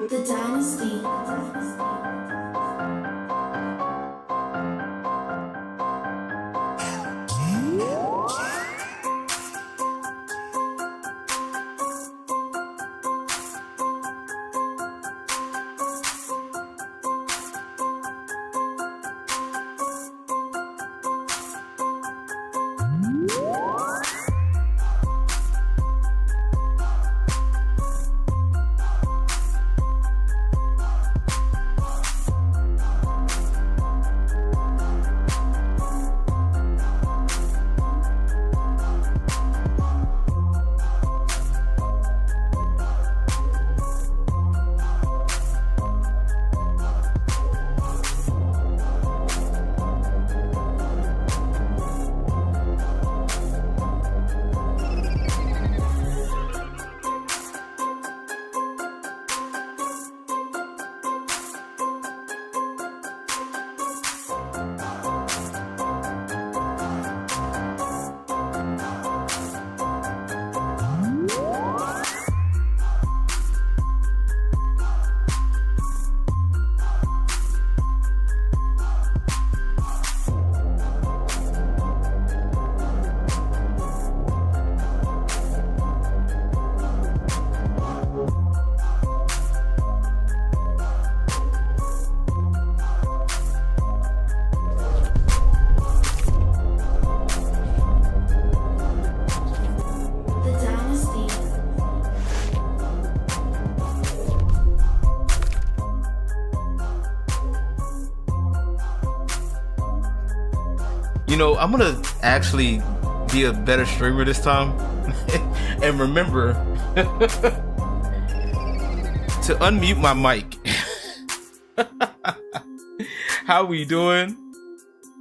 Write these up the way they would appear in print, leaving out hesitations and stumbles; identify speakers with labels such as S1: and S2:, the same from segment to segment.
S1: The Dynasty. The Dynasty.
S2: You know, I'm gonna actually be a better streamer this time and remember to unmute my mic. How we doing?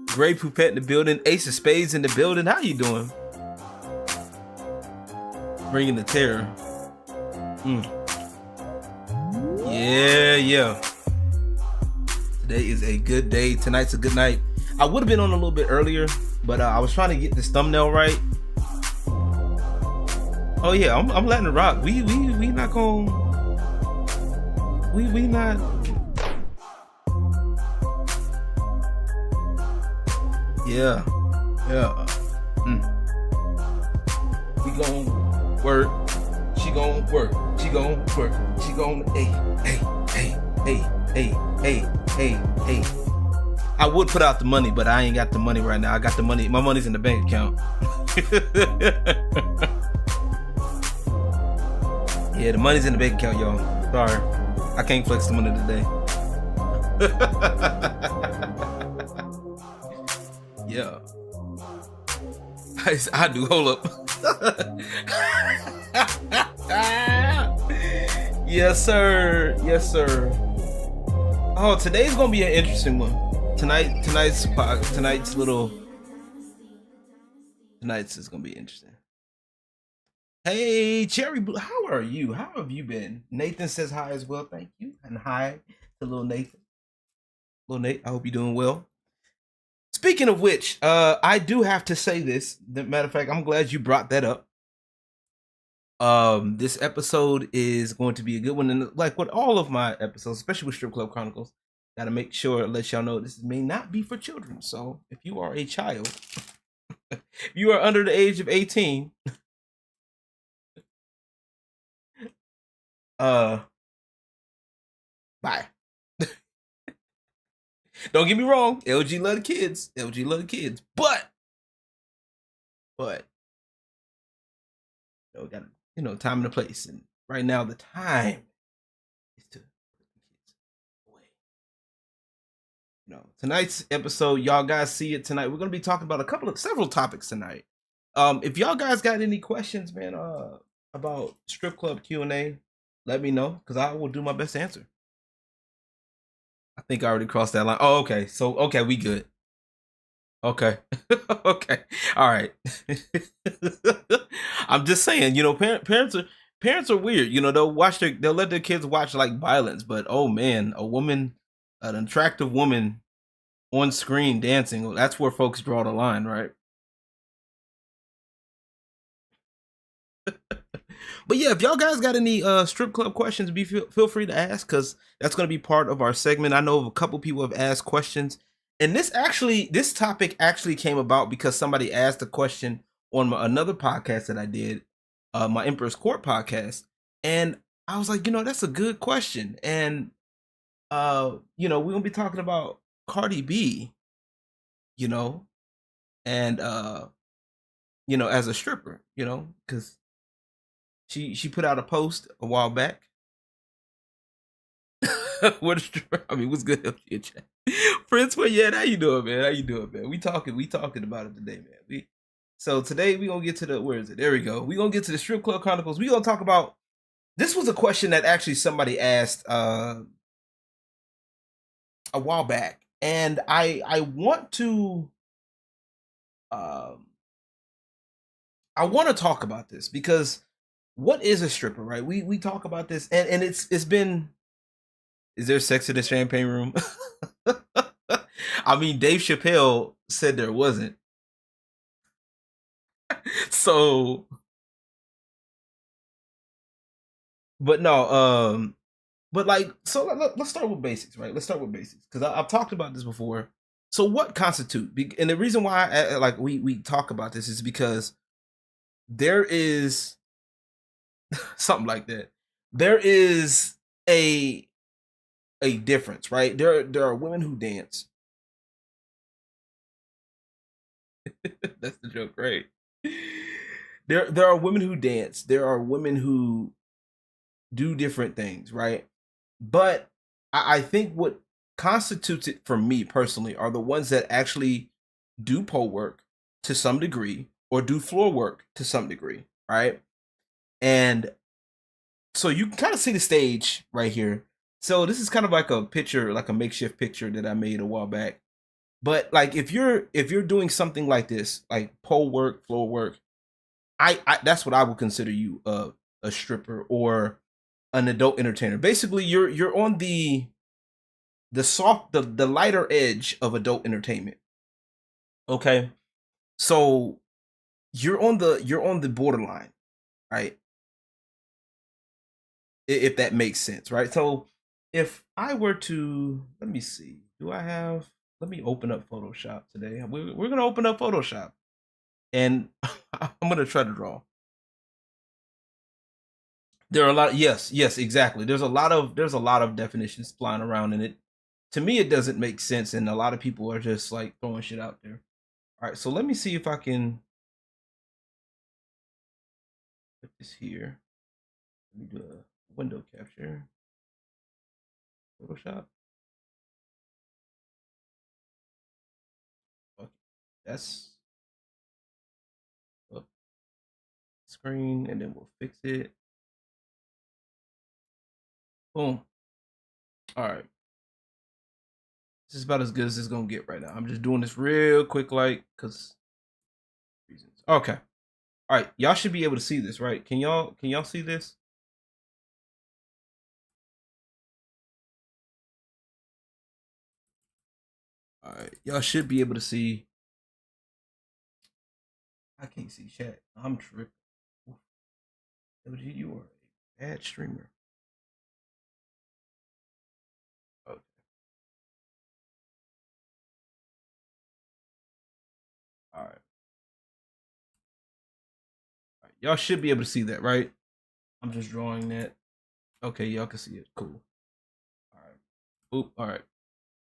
S2: Gray Poupette in the building, Ace of Spades in the building. How you doing? Bringing the terror. Yeah. Today is a good day. Tonight's a good night. I would have been on a little bit earlier, but I was trying to get this thumbnail right. Oh yeah, I'm letting it rock. We not gonna. We not. Yeah. We gon' work. She gon' work. She gon' work. She gon' hey. I would put out the money, but I ain't got the money right now. I got the money. My money's in the bank account. Yeah, the money's in the bank account, y'all. Sorry. I can't flex the money today. Yeah. I do. Hold up. Yes, sir. Oh, today's gonna be an interesting one. Tonight's is gonna be interesting. Hey, Cherry Blue, how are you? How have you been? Nathan says hi as well. Thank you, and hi to little Nathan. Little Nate, I hope you're doing well. Speaking of which, I do have to say this. Matter of fact, I'm glad you brought that up. This episode is going to be a good one, and like with all of my episodes, especially with Strip Club Chronicles, gotta make sure let y'all know this may not be for children. So if you are a child, if you are under the age of 18, bye. Don't get me wrong, LG love the kids. But got time and a place, and right now the time is to put the kids away. Tonight's episode, y'all guys see it tonight. We're gonna be talking about several topics tonight. If y'all guys got any questions, man, about Strip Club Q&A, let me know, because I will do my best to answer. I think I already crossed that line. Oh, okay. So, okay, we good. Okay. Okay. All right. I'm just saying, parents are weird. They'll let their kids watch like violence, but oh man, an attractive woman on screen dancing, that's where folks draw the line, right? But yeah, if y'all guys got any strip club questions, feel free to ask because that's going to be part of our segment. I know of a couple people have asked questions, and this topic actually came about because somebody asked a question on another podcast that I did, my Emperor's Court podcast, and I was like, that's a good question, and we're gonna be talking about Cardi B, you know, and as a stripper, because she put out a post a while back. What is I mean, what's good up here, chat? Prince, well, yeah, how you doing, man? How you doing, man? We talking about it today, man. So today we gonna get to the where is it? There we go. We gonna get to the Strip Club Chronicles. We gonna talk about this was a question that actually somebody asked a while back, and I want to um I want to talk about this because what is a stripper, right? We talk about this, and it's been. Is there sex in the champagne room? I mean, Dave Chappelle said there wasn't. So, but no, but like, so let's start with basics, right? Let's start with basics because I've talked about this before. So, what constitute? And the reason why, like, we talk about this is because there is something like that. There is a difference, right? There are women who dance. That's the joke, right? There are women who dance. There are women who do different things, right? But I think what constitutes it for me personally are the ones that actually do pole work to some degree or do floor work to some degree, right? And so you can kind of see the stage right here. So this is kind of like a picture, like a makeshift picture that I made a while back. But like if you're doing something like this, like pole work, floor work, I that's what I would consider you a stripper or an adult entertainer. Basically, you're on the lighter edge of adult entertainment. Okay, so you're on the borderline, right? If that makes sense, right? So if I were to let me see, do I have? Let me open up Photoshop today. We're gonna open up Photoshop, and I'm gonna try to draw. There are a lot. Yes, exactly. There's a lot of definitions flying around, and it to me it doesn't make sense, and a lot of people are just like throwing shit out there. All right, so let me see if I can put this here. Let me do a window capture. Photoshop. Okay, that's up screen, and then we'll fix it. Boom. All right, this is about as good as it's gonna get right now. I'm just doing this real quick, like, cause reasons. Okay. All right, y'all should be able to see this, right? Can y'all see this? All right, y'all should be able to see. I can't see chat. I'm tripping. LG, you are a bad streamer. Okay. All right. All right. Y'all should be able to see that, right? I'm just drawing that. Okay, y'all can see it. Cool. All right. Oop. All right.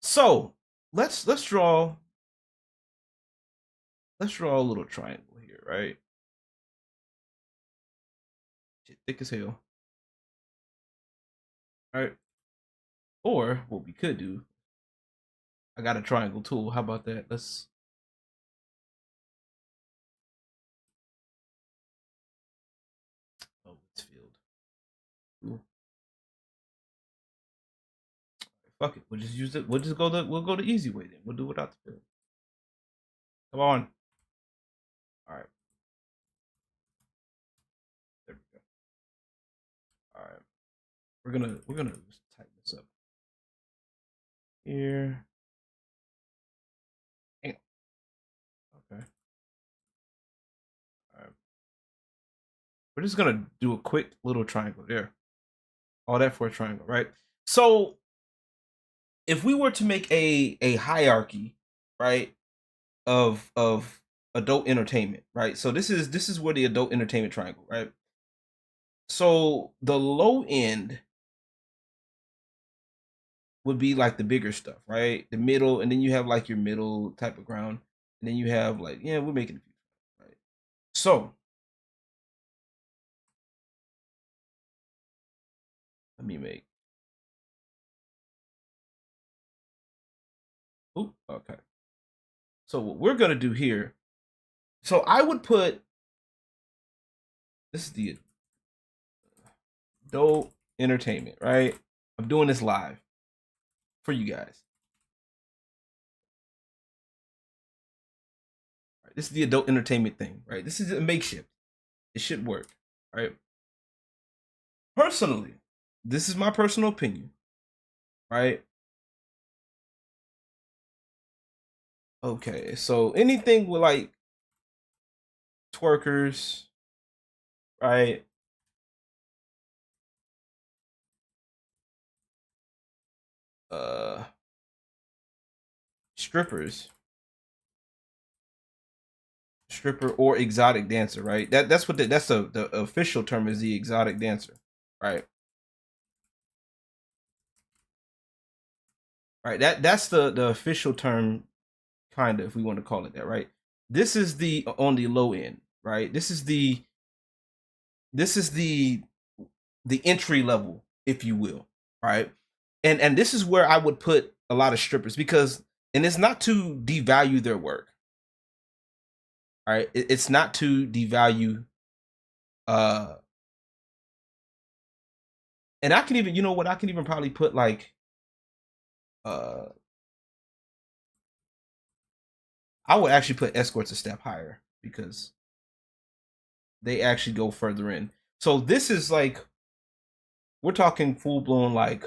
S2: So let's draw a little triangle here, right? Shit, thick as hell. All right. Or what we could do, I got a triangle tool. How about that? Let's. Oh, it's filled. Ooh. Fuck it. We'll just use it. We'll go the easy way then. We'll do without the fill. Come on. All right. There we go. All right. We're gonna just tighten this up here. Damn. Okay. All right. we're just gonna do a quick little triangle there. All that for a triangle, right? So if we were to make a hierarchy, right, of adult entertainment, right? So this is where the adult entertainment triangle, right? So the low end would be like the bigger stuff, right? The middle, and then you have like your middle type of ground, and then you have like, yeah, we're making it, right? So let me make. Ooh, okay. So what we're gonna do here. So I would put this is the adult entertainment, right? I'm doing this live for you guys. Right? This is the adult entertainment thing, right? This is a makeshift. It should work, right? Personally, this is my personal opinion, right? Okay, so anything with like twerkers, right? Uh, strippers, stripper or exotic dancer, right? That's what that's the official term is, the exotic dancer, right? Right. That's the official term, kind of, if we want to call it that, right? This is the on the low end, right? This is the entry level, if you will, right? And this is where I would put a lot of strippers, because, and it's not to devalue their work, right? It's not to devalue, uh, and I can even, you know what, I can even probably put like, uh, I would actually put escorts a step higher, because they actually go further in. So this is like, we're talking full blown like,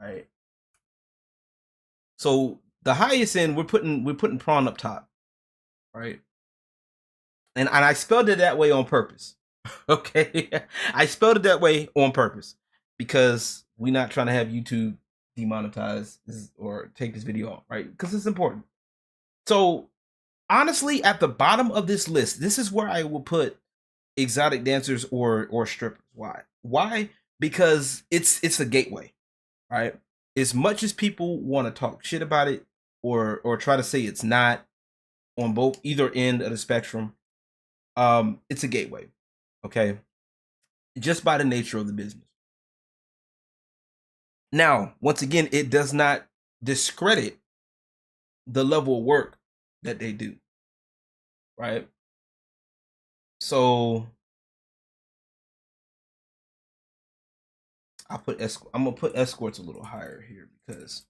S2: right? So the highest end, we're putting prawn up top, right? And I spelled it that way on purpose. Okay, I spelled it that way on purpose, because we're not trying to have YouTube demonetize this or take this video off, right? Because it's important. So honestly, at the bottom of this list, this is where I will put exotic dancers or strippers. Why? Why? Because it's a gateway, right? As much as people want to talk shit about it, or try to say it's not, on both either end of the spectrum, it's a gateway, okay? Just by the nature of the business. Now, once again, it does not discredit the level of work that they do, right? So I'm gonna put escorts a little higher here, because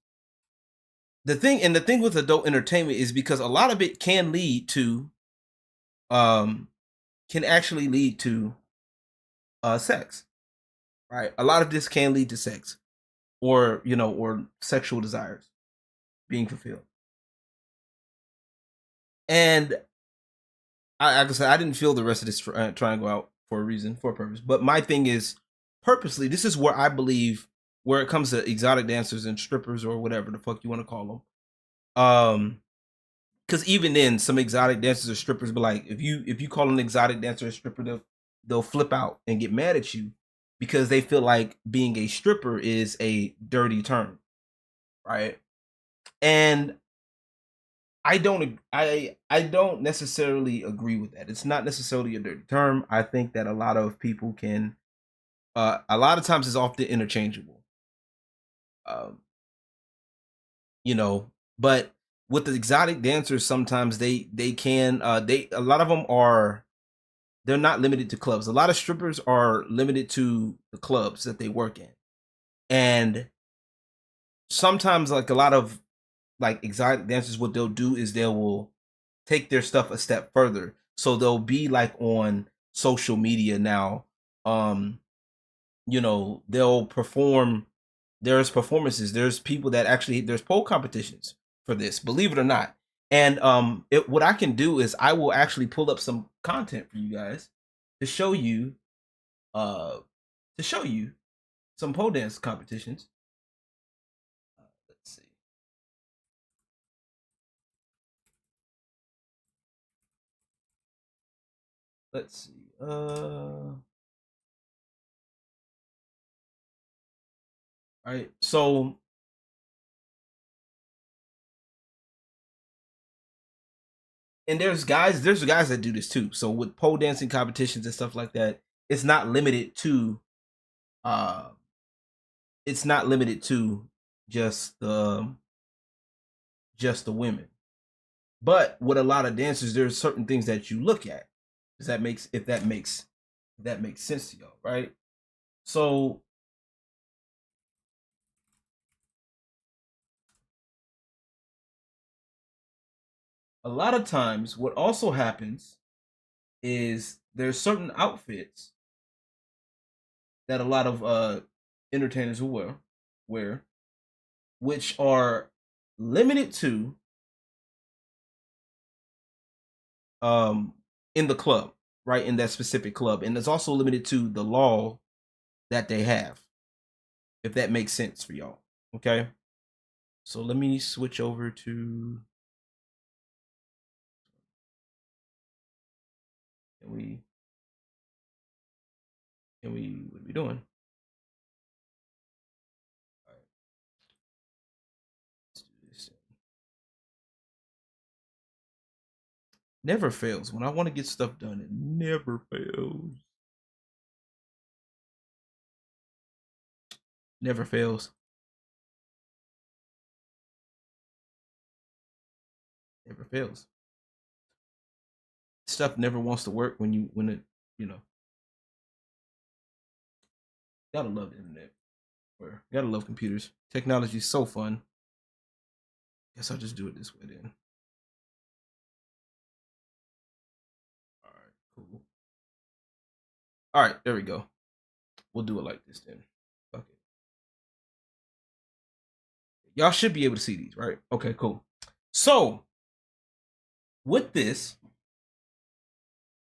S2: the thing with adult entertainment is, because a lot of it can lead to, um can actually lead to sex, right? A lot of this can lead to sex, or or sexual desires being fulfilled. And like I said, I didn't fill the rest of this triangle out for a reason, for a purpose. But my thing is, purposely, this is where I believe, where it comes to exotic dancers and strippers, or whatever the fuck you want to call them. Because even then, some exotic dancers or strippers be like, if you call an exotic dancer a stripper, they'll flip out and get mad at you, because they feel like being a stripper is a dirty term, right? And I don't necessarily agree with that. It's not necessarily a dirty term. I think that a lot of people can, a lot of times it's often interchangeable. Um, you know, but with the exotic dancers, sometimes they can, they a lot of them are, they're not limited to clubs. A lot of strippers are limited to the clubs that they work in. And sometimes, like, a lot of like exotic dancers, what they'll do is they will take their stuff a step further. So they'll be like on social media now. Um, they'll perform, there's performances, there's people that actually, there's pole competitions for this, believe it or not. And what I can do is I will actually pull up some content for you guys to show you uh some pole dance competitions. Let's see. Let's see. All right. So and there's guys that do this too. So with pole dancing competitions and stuff like that, it's not limited to uh it's not limited to just just the women. But with a lot of dancers, there's certain things that you look at. Does that makes if that makes sense to y'all, right? So a lot of times what also happens is there's certain outfits that a lot of entertainers will wear which are limited to um in the club, right? In that specific club. And it's also limited to the law that they have, if that makes sense for y'all. Okay. So let me switch over to can we what are we doing? All right, let's do this. Never fails. When I want to get stuff done, it never fails. Never fails. Never fails. Stuff never wants to work when it you know. Gotta love the internet. Or gotta love computers. Technology's so fun. Guess I'll just do it this way then. All right, cool. All right, there we go. We'll do it like this then. Okay. Y'all should be able to see these, right? Okay, cool. So with this,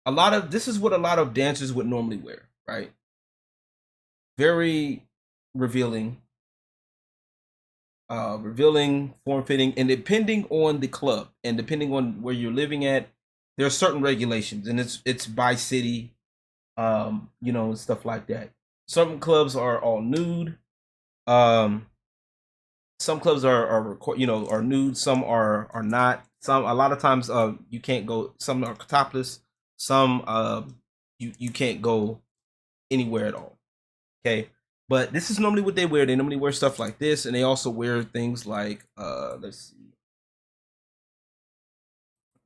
S2: this is what a lot of dancers would normally wear, right? Very revealing, revealing, form fitting, and depending on the club and depending on where you're living at, there are certain regulations, and it's by city, and stuff like that. Some clubs are all nude. Um, some clubs are nude. Some are not. Some a lot of times you can't go. Some are topless. Some you can't go anywhere at all. Okay, but this is normally what they wear. They normally wear stuff like this, and they also wear things like let's see,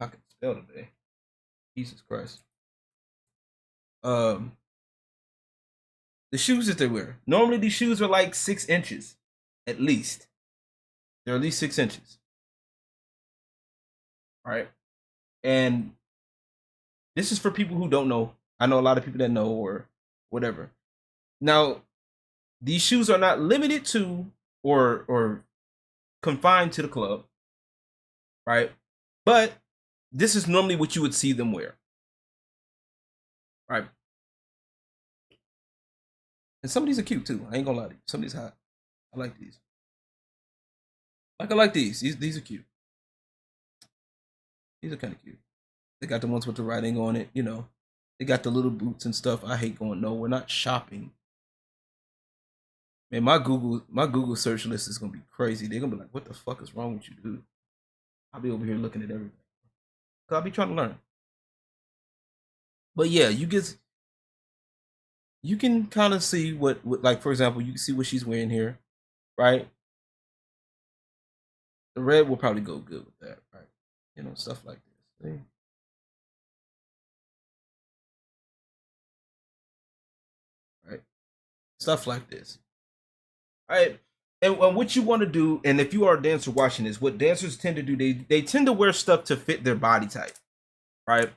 S2: I can spell today. Jesus Christ. Um, the shoes that they wear. Normally these shoes are like 6 inches, at least. They're at least 6 inches. All right, and this is for people who don't know. I know a lot of people that know or whatever. Now, these shoes are not limited to or confined to the club, right? But this is normally what you would see them wear, right? And some of these are cute too. I ain't gonna lie to you. Some of these hot. I like these. Like I like these. These are cute. These are kind of cute. They got the ones with the writing on it. They got the little boots and stuff. I hate going. No, we're not shopping. Man, my Google search list is gonna be crazy. They're gonna be like, "What the fuck is wrong with you, dude?" I'll be over here looking at everything. Cause I'll be trying to learn. But yeah, you can kind of see what like for example, you can see what she's wearing here, right? The red will probably go good with that, right? Stuff like this. See? Right? Stuff like this. All right. And what you want to do, and if you are a dancer watching this, what dancers tend to do, they tend to wear stuff to fit their body type, right?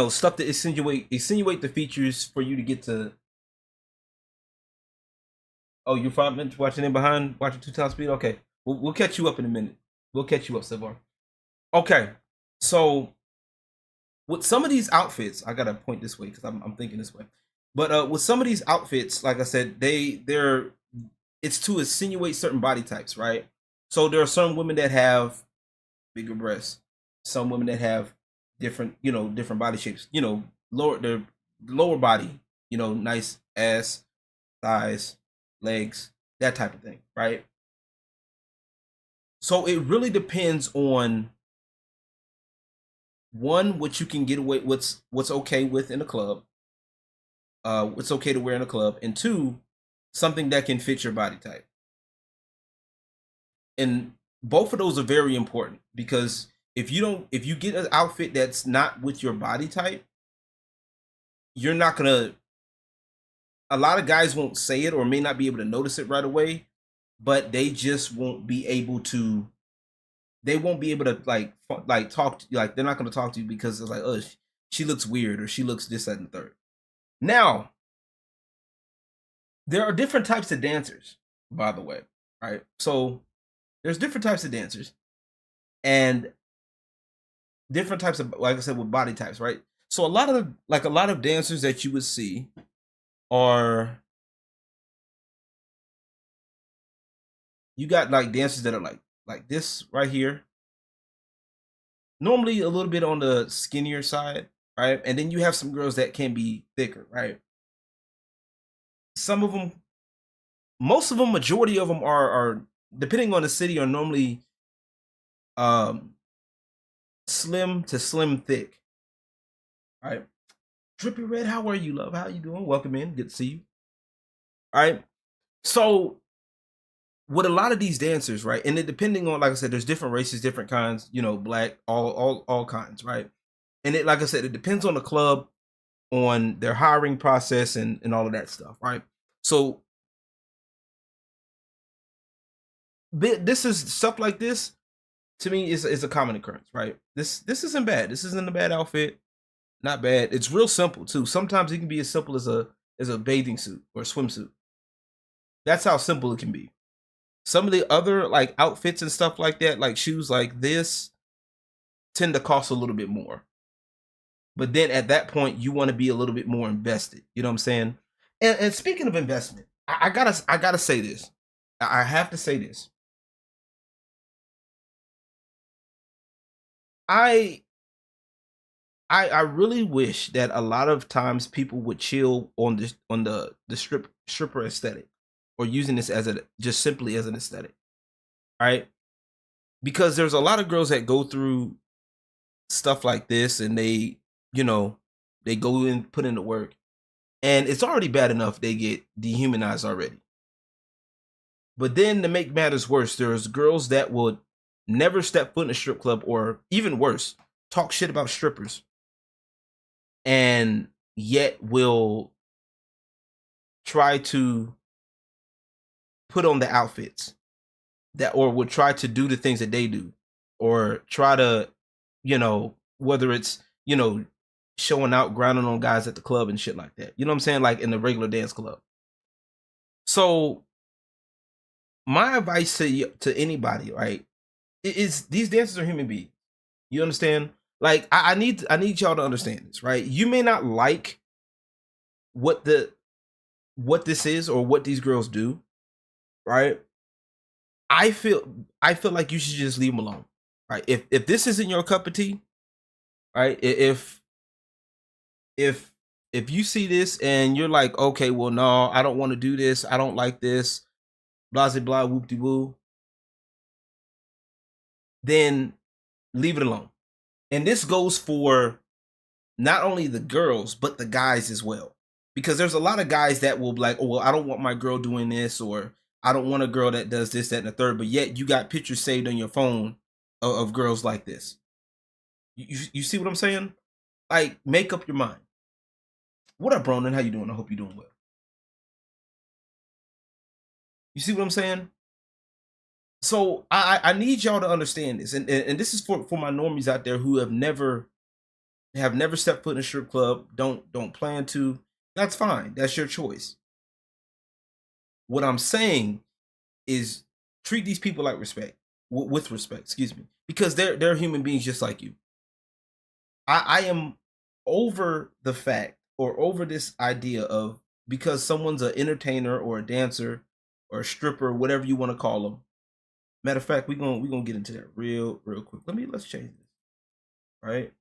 S2: Stuff to insinuate the features for you to get to. Oh, you're fine watching in behind, watching 2 times speed. Okay, we'll catch you up in a minute. We'll catch you up, Silvar. Okay, so with some of these outfits, I gotta point this way because I'm thinking this way. But with some of these outfits, like I said, they're it's to insinuate certain body types, right? So there are some women that have bigger breasts, some women that have different, different body shapes. Their lower body, nice ass, thighs, legs, that type of thing, right? So it really depends on one, what you can get away, what's okay with in a club, what's okay to wear in a club, and two, something that can fit your body type. And both of those are very important because if you get an outfit that's not with your body type, you're not gonna. A lot of guys won't say it or may not be able to notice it right away, but they just won't be able to. They won't be able to like talk to you. Like they're not gonna talk to you because it's like, oh, she looks weird or she looks this, that, and the third. Now, there are different types of dancers, by the way, right? So there's different types of dancers and different types of, like I said, with body types, right? So a lot of dancers that you would see are, you got like dancers that are like this right here, normally a little bit on the skinnier side, right? And then you have some girls that can be thicker, right? Some of them, most of them, majority of them are depending on the city, are normally um slim to slim thick, right? Drippy Red, how are you, love? How you doing? Welcome in. Good to see you. All right. So with a lot of these dancers, right? And it depending on, like I said, there's different races, different kinds, black, all kinds, right? And it, like I said, it depends on the club, on their hiring process and all of that stuff, right? So this is stuff like this to me is a common occurrence, right? This isn't bad. This isn't a bad outfit. Not bad. It's real simple too. Sometimes it can be as simple as a bathing suit or a swimsuit. That's how simple it can be. Some of the other like outfits and stuff like that, like shoes like this, tend to cost a little bit more. But then at that point, you want to be a little bit more invested. You know what I'm saying? And speaking of investment, I gotta say this. I have to say this. I I really wish that a lot of times people would chill on this on the stripper aesthetic, or using this as a just simply as an aesthetic, right? Because there's a lot of girls that go through stuff like this and you know, they go and put in the work, and it's already bad enough they get dehumanized already. But then to make matters worse, there's girls that would never step foot in a strip club, or even worse, talk shit about strippers, and yet will try to put on the outfits that, or would try to do the things that they do, or try to, whether it's, showing out, grinding on guys at the club and shit like that. You know what I'm saying? Like in the regular dance club. So my advice to anybody, right, is these dancers are human beings. You understand? Like I need y'all to understand this, right? You may not like what what this is or what these girls do, right? I feel like you should just leave them alone, right? If this isn't your cup of tea, right? If if you see this and you're like, okay, well, no, I don't want to do this. I don't like this. Blah blah blah, whoop de woo. Then leave it alone. And this goes for not only the girls but the guys as well, because there's a lot of guys that will be like, oh well, I don't want my girl doing this, or I don't want a girl that does this, that, and the third. But yet you got pictures saved on your phone of girls like this. You see what I'm saying? Like, make up your mind. What up, Bronan? How you doing? I hope you're doing well. You see what I'm saying? So I need y'all to understand this, and this is for my normies out there who have never stepped foot in a strip club, don't plan to. That's fine. That's your choice. What I'm saying is treat these people like respect. with respect, excuse me, because they're human beings just like you. I am over the fact or over this idea of because someone's an entertainer or a dancer or a stripper, whatever you want to call them. Matter of fact, we're gonna get into that real quick. Let's change this, right?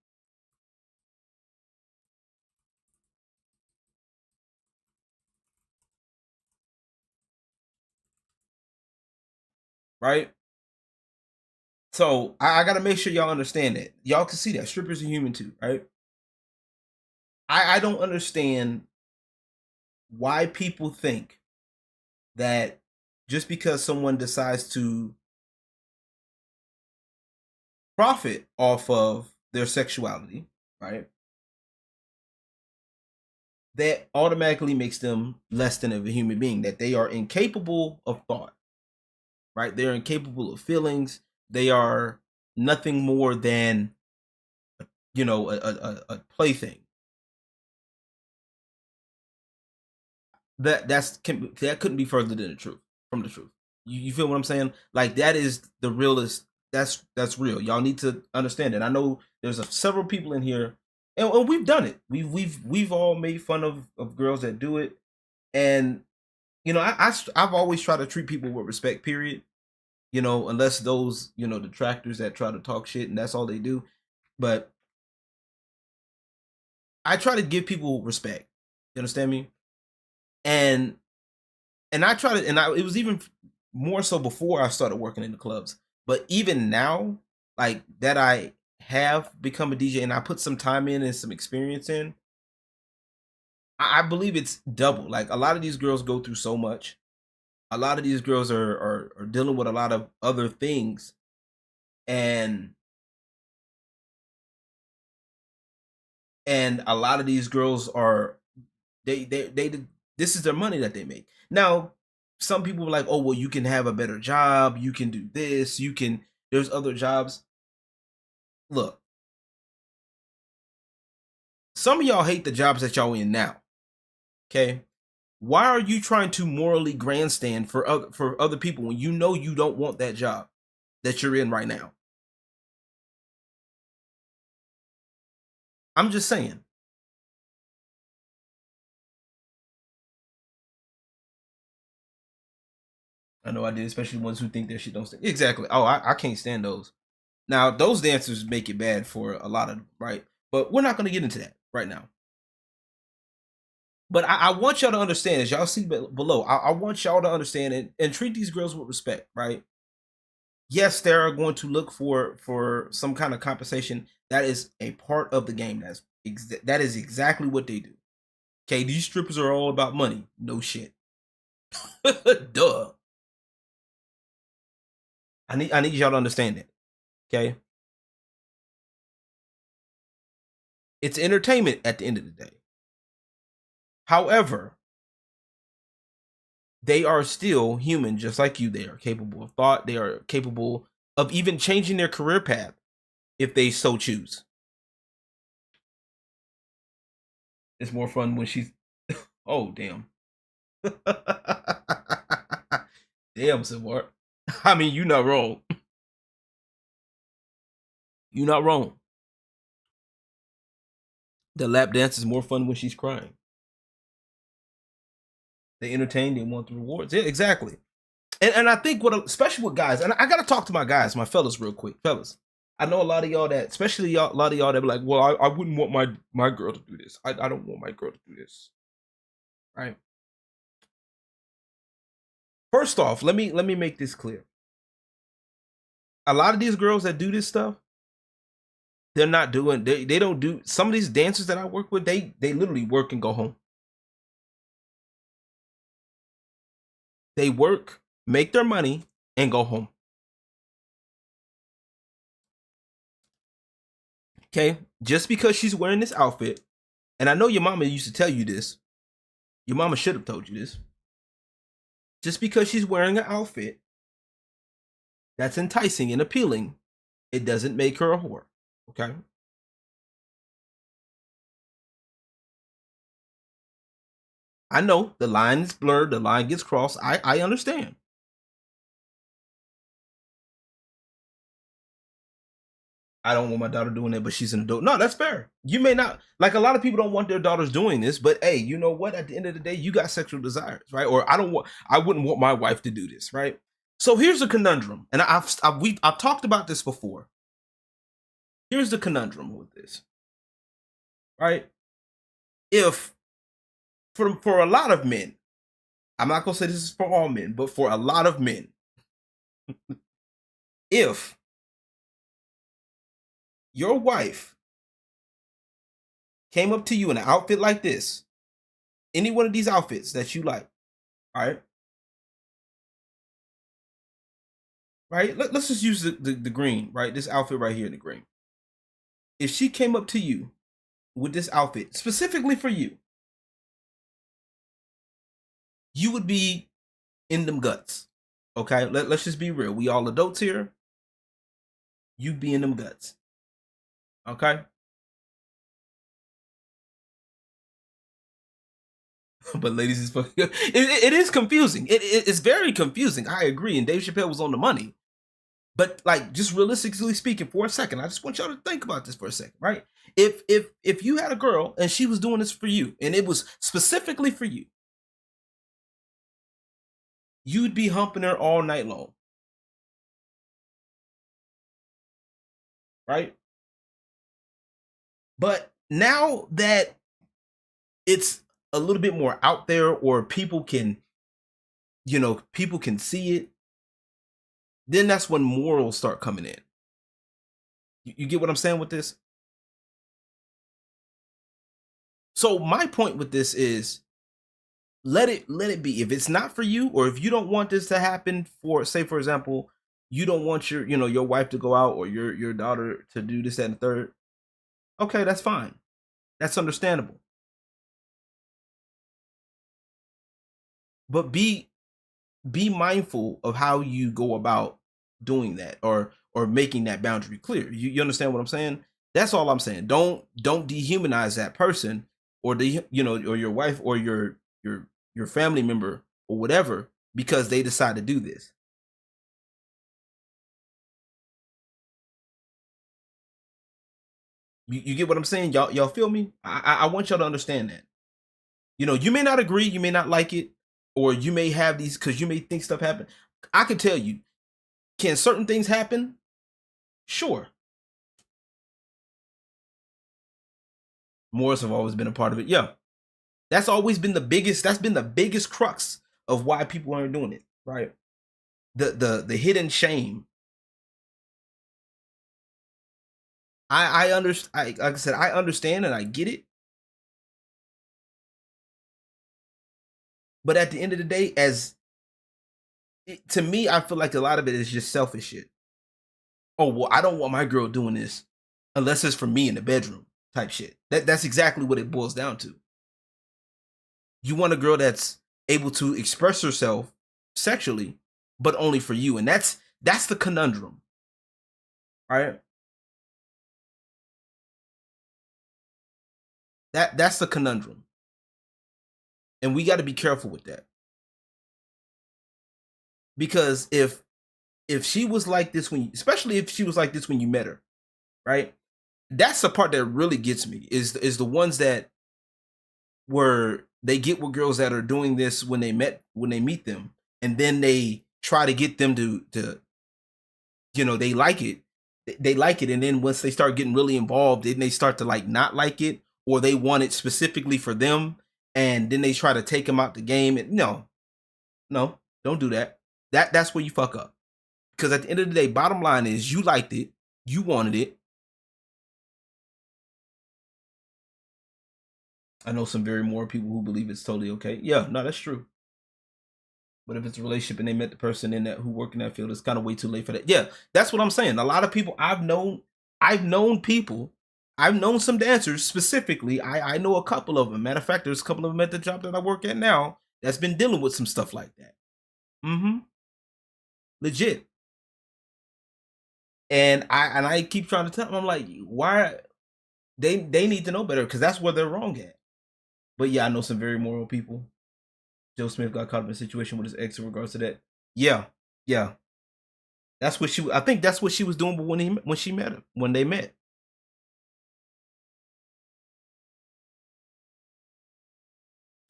S2: Right? So I gotta make sure y'all understand that. Y'all can see that strippers are human too, right? I don't understand why people think that just because someone decides to profit off of their sexuality, right? That automatically makes them less than of a human being, that they are incapable of thought, right? They're incapable of feelings. They are nothing more than, a plaything. That couldn't be further than the truth from the truth. You feel what I'm saying? Like that is the realest. That's real. Y'all need to understand it. I know there's several people in here, and we've done it. We've all made fun of girls that do it, and I've always tried to treat people with respect. Period. Unless those detractors that try to talk shit and that's all they do. But I try to give people respect. You understand me? And I try to, it was even more so before I started working in the clubs. But even now, like that, I have become a DJ and I put some time in and some experience in. I believe it's double. Like a lot of these girls go through so much. A lot of these girls are dealing with a lot of other things, and a lot of these girls are they this is their money that they make. Now, some people are like, "Oh, well, you can have a better job, you can do this, you can there's other jobs." Look, some of y'all hate the jobs that y'all in now. Okay? Why are you trying to morally grandstand for other people when you know you don't want that job that you're in right now? I'm just saying. I know I did, especially ones who think their shit don't stink. Exactly. Oh, I can't stand those. Now, those dancers make it bad for a lot of, right? But we're not going to get into that right now. But I want y'all to understand, as y'all see below, I want y'all to understand and treat these girls with respect, right? Yes, they are going to look for some kind of compensation. That is a part of the game. That is exactly what they do. Okay, these strippers are all about money. No shit. Duh. I need y'all to understand it. Okay, it's entertainment at the end of the day. However, they are still human, just like you. They are capable of thought. They are capable of even changing their career path if they so choose. It's more fun when she's. Oh damn. Damn, Samar. I mean, you're not wrong. You're not wrong. The lap dance is more fun when she's crying. They entertain. They want the rewards. Yeah, exactly. And I think especially with guys, and I gotta talk to my guys, my fellas, real quick, fellas. I know a lot of y'all that, especially y'all, a lot of y'all that be like, well, I wouldn't want my girl to do this. I don't want my girl to do this. Right. First off, let me make this clear. A lot of these girls that do this stuff, they're not doing. They don't do some of these dancers that I work with. They literally work and go home. They work, make their money, and go home. Okay, just because she's wearing this outfit, and I know your mama used to tell you this. Your mama should have told you this. Just because she's wearing an outfit that's enticing and appealing, it doesn't make her a whore. Okay. I know the line is blurred, the line gets crossed. I understand. I don't want my daughter doing that, but she's an adult. No, that's fair. You may not, like, a lot of people don't want their daughters doing this, but hey, you know what? At the end of the day, you got sexual desires, right? Or I wouldn't want my wife to do this, right? So here's a conundrum, and I've talked about this before. Here's the conundrum with this, right? If for a lot of men, I'm not gonna say this is for all men, but for a lot of men, if your wife came up to you in an outfit like this, any one of these outfits that you like, all right, right? Let's just use the green, right? This outfit right here in the green. If she came up to you with this outfit specifically for you, you would be in them guts. Okay, let's just be real. We all adults here. You'd be in them guts. Okay. But ladies, is fucking, it is confusing. It's very confusing. I agree. And Dave Chappelle was on the money. But like, just realistically speaking, for a second, I just want y'all to think about this for a second, right? If you had a girl and she was doing this for you, and it was specifically for you, you'd be humping her all night long, right? But now that it's a little bit more out there, or people can, people can see it, then that's when morals start coming in. You get what I'm saying with this? So my point with this is, let it be. If it's not for you, or if you don't want this to happen, for, say, for example, you don't want your wife to go out, or your daughter to do this, that, and the third. Okay, that's fine. That's understandable. But be mindful of how you go about doing that, or making that boundary clear. You understand what I'm saying? That's all I'm saying. Don't dehumanize that person, or or your wife, or your family member, or whatever, because they decide to do this. You get what I'm saying? Y'all feel me? I want y'all to understand that. You may not agree, you may not like it, or you may have these, because you may think stuff happen. I can tell you, can certain things happen? Sure. Morals have always been a part of it. Yeah. That's always been the biggest crux of why people aren't doing it, right? The hidden shame. I understand. Like I said, I understand and I get it. But at the end of the day, to me, I feel like a lot of it is just selfish shit. Oh, well, I don't want my girl doing this unless it's for me in the bedroom type shit. That's exactly what it boils down to. You want a girl that's able to express herself sexually, but only for you. And that's the conundrum. All right. That's the conundrum. And we got to be careful with that. Because if she was like this especially if she was like this when you met her, right? That's the part that really gets me, is the ones that where they get with girls that are doing this when they meet them, and then they try to get them to they like it. They like it, and then once they start getting really involved, then they start to like not like it, or they want it specifically for them, and then they try to take them out the game. And no, don't do that. That's where you fuck up. Because at the end of the day, bottom line is, you liked it, you wanted it. I know some very moral people who believe it's totally okay. Yeah, no, that's true. But if it's a relationship and they met the person in that who work in that field, it's kind of way too late for that. Yeah, that's what I'm saying. A lot of people I've known people, I've known some dancers specifically. I know a couple of them. Matter of fact, there's a couple of them at the job that I work at now that's been dealing with some stuff like that. Mm-hmm. Legit. And I keep trying to tell them, I'm like, why? They need to know better, because that's where they're wrong at. But yeah, I know some very moral people. Joe Smith got caught up in a situation with his ex in regards to that. Yeah, yeah. That's what she. I think that's what she was doing when she met him, when they met.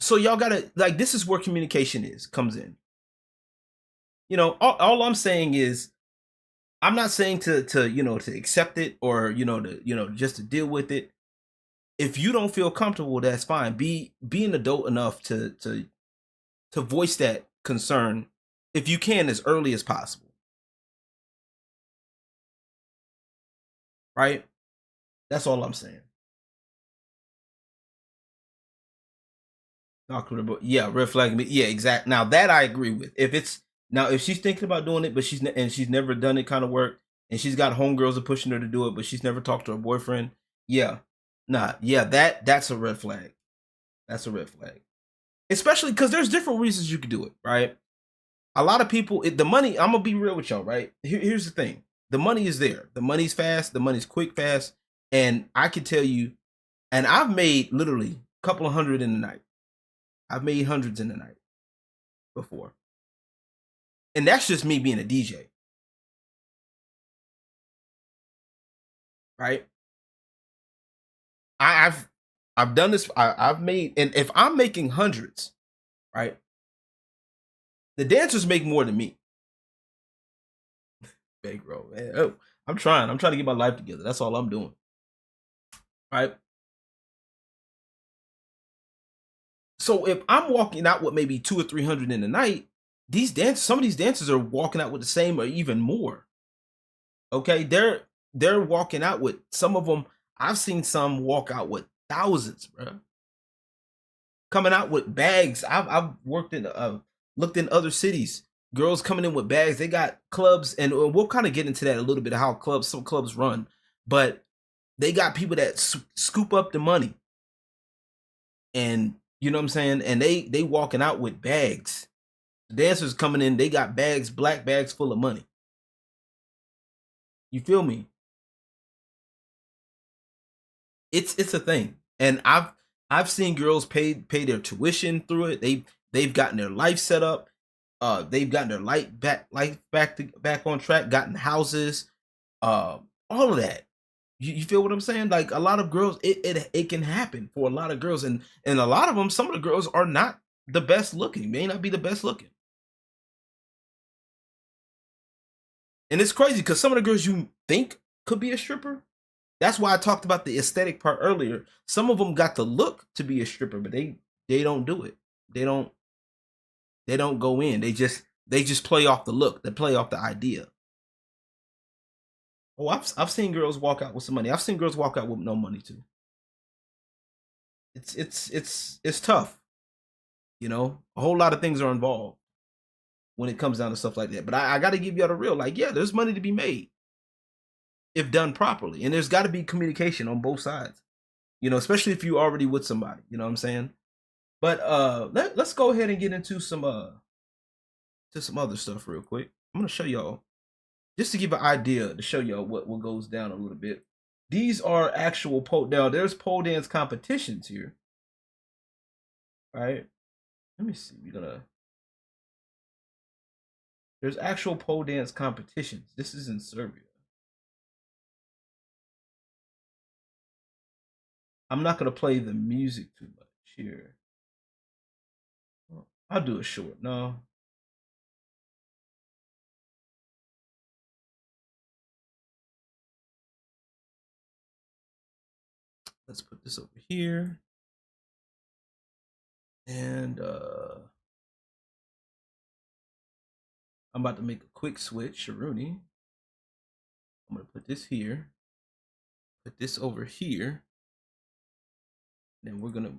S2: So y'all gotta like, this is where communication comes in. All I'm saying is, I'm not saying to accept it, or to just to deal with it. If you don't feel comfortable, that's fine. Be an adult enough to voice that concern, if you can, as early as possible. Right? That's all I'm saying. Yeah, red flag me. Yeah, exact. Now that I agree with. If she's thinking about doing it, but she's never done it kind of work, and she's got homegirls are pushing her to do it, but she's never talked to her boyfriend. Yeah, nah, yeah, that's a red flag. That's a red flag. Especially because there's different reasons you could do it, right? A lot of people, the money. I'm gonna be real with y'all, right? Here's the thing: the money is there. The money's fast. The money's quick, fast, and I can tell you, and I've made literally a couple of hundred in the night. I've made hundreds in the night before. And that's just me being a DJ, right? I've I've done this. I've made, and if I'm making hundreds, right, the dancers make more than me. Bankroll, man. Oh, I'm trying. I'm trying to get my life together. That's all I'm doing, right? So if I'm walking out with maybe 200 or 300 in the night, some of these dancers are walking out with the same or even more. Okay, they're walking out with, some of them. I've seen some walk out with thousands, bro. Coming out with bags. I've worked in looked in other cities. Girls coming in with bags. They got clubs, and we'll kind of get into that a little bit of how some clubs run, but they got people that scoop up the money, and you know what I'm saying. And they walking out with bags. The dancers coming in, they got bags, black bags full of money. You feel me? It's a thing, and I've seen girls pay their tuition through it. They've gotten their life set up. They've gotten their life back on track. Gotten houses. All of that. You feel what I'm saying? Like, a lot of girls, it can happen for a lot of girls, and a lot of them. Some of the girls are not the best looking. May not be the best looking, and it's crazy because some of the girls you think could be a stripper. That's why I talked about the aesthetic part earlier. Some of them got the look to be a stripper, but they don't do it. They don't they don't go in. They just play off the look. They play off the idea. Oh, I've seen girls walk out with some money. I've seen girls walk out with no money too. It's tough. A whole lot of things are involved when it comes down to stuff like that. But I got to give you all the real. Like, yeah, there's money to be made if done properly, and there's got to be communication on both sides. Especially if you already with somebody. You know what I'm saying? But let's go ahead and get into some to some other stuff real quick. I'm gonna show y'all, just to give an idea, to show y'all what goes down a little bit. These are actual pole. Now there's pole dance competitions here. All right. Let me see. There's actual pole dance competitions. This is in Serbia. I'm not gonna play the music too much here. I'll do a short. No. Let's put this over here. And I'm about to make a quick switch, Sharuni. I'm gonna put this here, put this over here. Then we're gonna,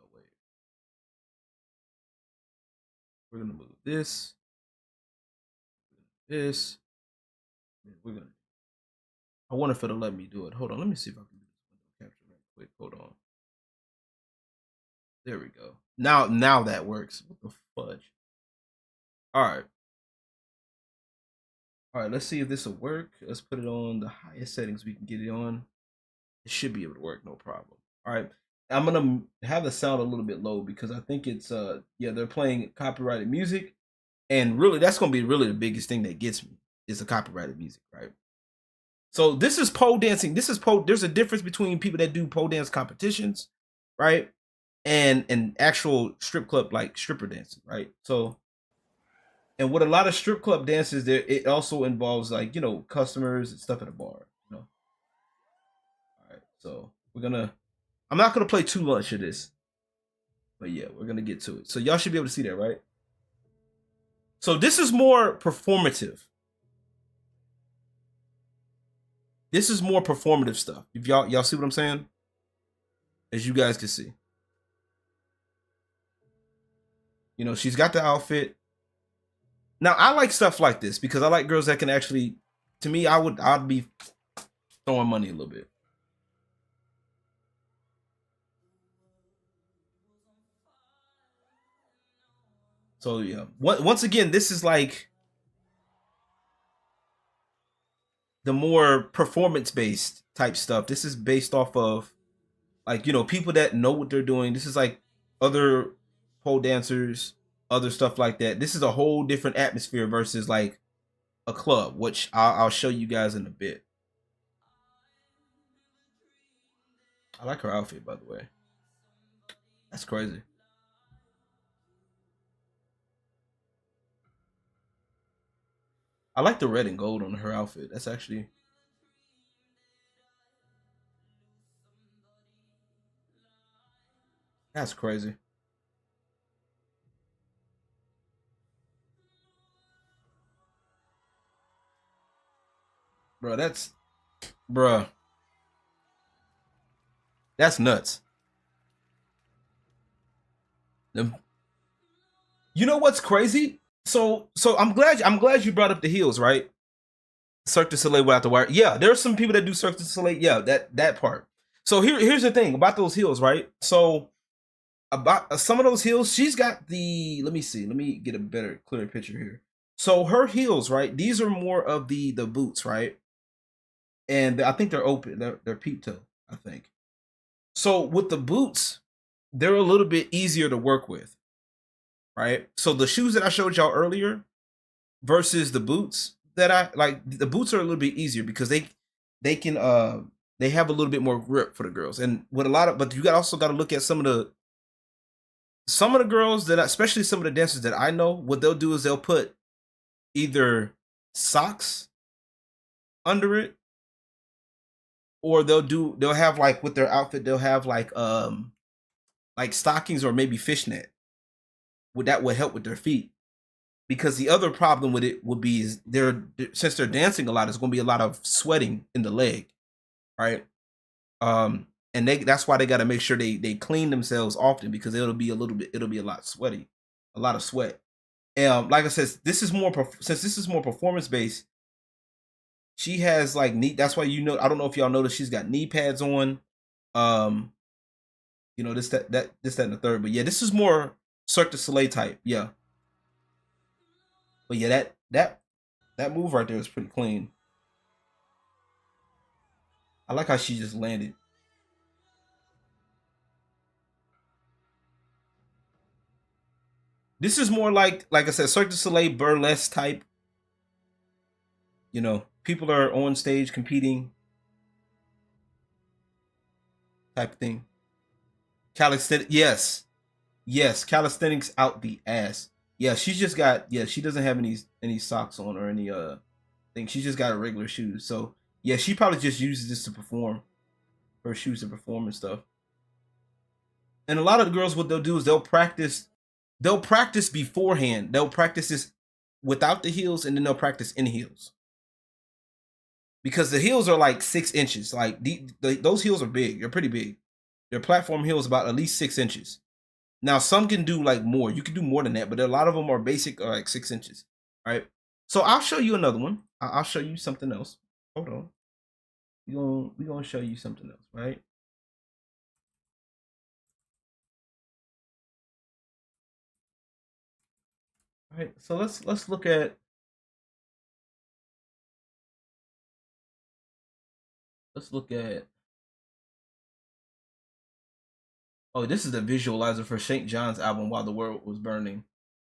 S2: oh wait, we're gonna move this. We're gonna. I wonder if it'll let me do it. Hold on, let me see if I can do this window capture right quick. Hold on. There we go. Now that works. What the fudge? All right. All right. Let's see if this will work. Let's put it on the highest settings we can get it on. It should be able to work, no problem. All right. I'm gonna have the sound a little bit low because I think it's yeah, they're playing copyrighted music, And really, that's gonna be really the biggest thing that gets me is the copyrighted music, right? So this is pole dancing. This is pole. There's a difference between people that do pole dance competitions, right, and actual strip club like stripper dancing, right? So, and with a lot of strip club dances, there it also involves like customers and stuff at a bar. All right. So we're gonna. I'm not gonna play too much of this, but yeah, we're gonna get to it. So y'all should be able to see that, right? So this is more performative. This is more performative stuff. If y'all see what I'm saying, as you guys can see, she's got the outfit. Now I like stuff like this because I like girls that can actually. To me, I'd be throwing money a little bit. So yeah, once again, this is like the more performance based type stuff. This is based off of like people that know what they're doing. This is like other pole dancers, other stuff like that. This is a whole different atmosphere versus like a club, which I'll show you guys in a bit. I like her outfit, by the way. That's crazy. I like the red and gold on her outfit. That's crazy, bro. Bro. That's nuts. You know what's crazy? So I'm glad you brought up the heels, right? Cirque du Soleil without the wire. Yeah, there's some people that do Cirque du Soleil. Yeah, that part. So here's the thing about those heels, right? So about some of those heels, she's got the. Let me see. Let me get a better, clearer picture here. So her heels, right? These are more of the boots, right? And I think they're open. They're peep toe, I think. So with the boots, they're a little bit easier to work with, right? So the shoes that I showed y'all earlier versus the boots that I like, the boots are a little bit easier because they can they have a little bit more grip for the girls. And with a lot of, but you got also got to look at some of the girls that especially some of the dancers that I know, what they'll do is they'll put either socks under it, or they'll have like with their outfit they'll have like stockings or maybe fishnet. Would that would help with their feet? Because the other problem with it would be is since they're dancing a lot, there's going to be a lot of sweating in the leg, right? And that's why they got to make sure they clean themselves often because it'll be a lot sweaty, a lot of sweat. Like I said, since this is more performance based. She has like knee. That's why I don't know if y'all noticed she's got knee pads on. Um, this that and the third. But yeah, this is more Cirque du Soleil type. Yeah, but yeah, that move right there is pretty clean. I like how she just landed. This is more like I said, Cirque du Soleil burlesque type. People are on stage competing type of thing. Calisthenics, yes, calisthenics out the ass. Yeah, she's just got she doesn't have any socks on or any thing. She just got a regular shoes. So yeah, she probably just uses this to perform her shoes to perform and stuff. And a lot of the girls, what they'll do is they'll practice beforehand. They'll practice this without the heels, and then they'll practice in heels because the heels are like 6 inches. Like those heels are big. They're pretty big. Their platform heel is about at least 6 inches. Now some can do like more. You can do more than that, but a lot of them are basic, or like 6 inches. All right. So I'll show you another one. I'll show you something else. Hold on. We gonna show you something else, right? All right. So let's look at let's look at. Oh, this is the visualizer for St. John's album "While the World Was Burning."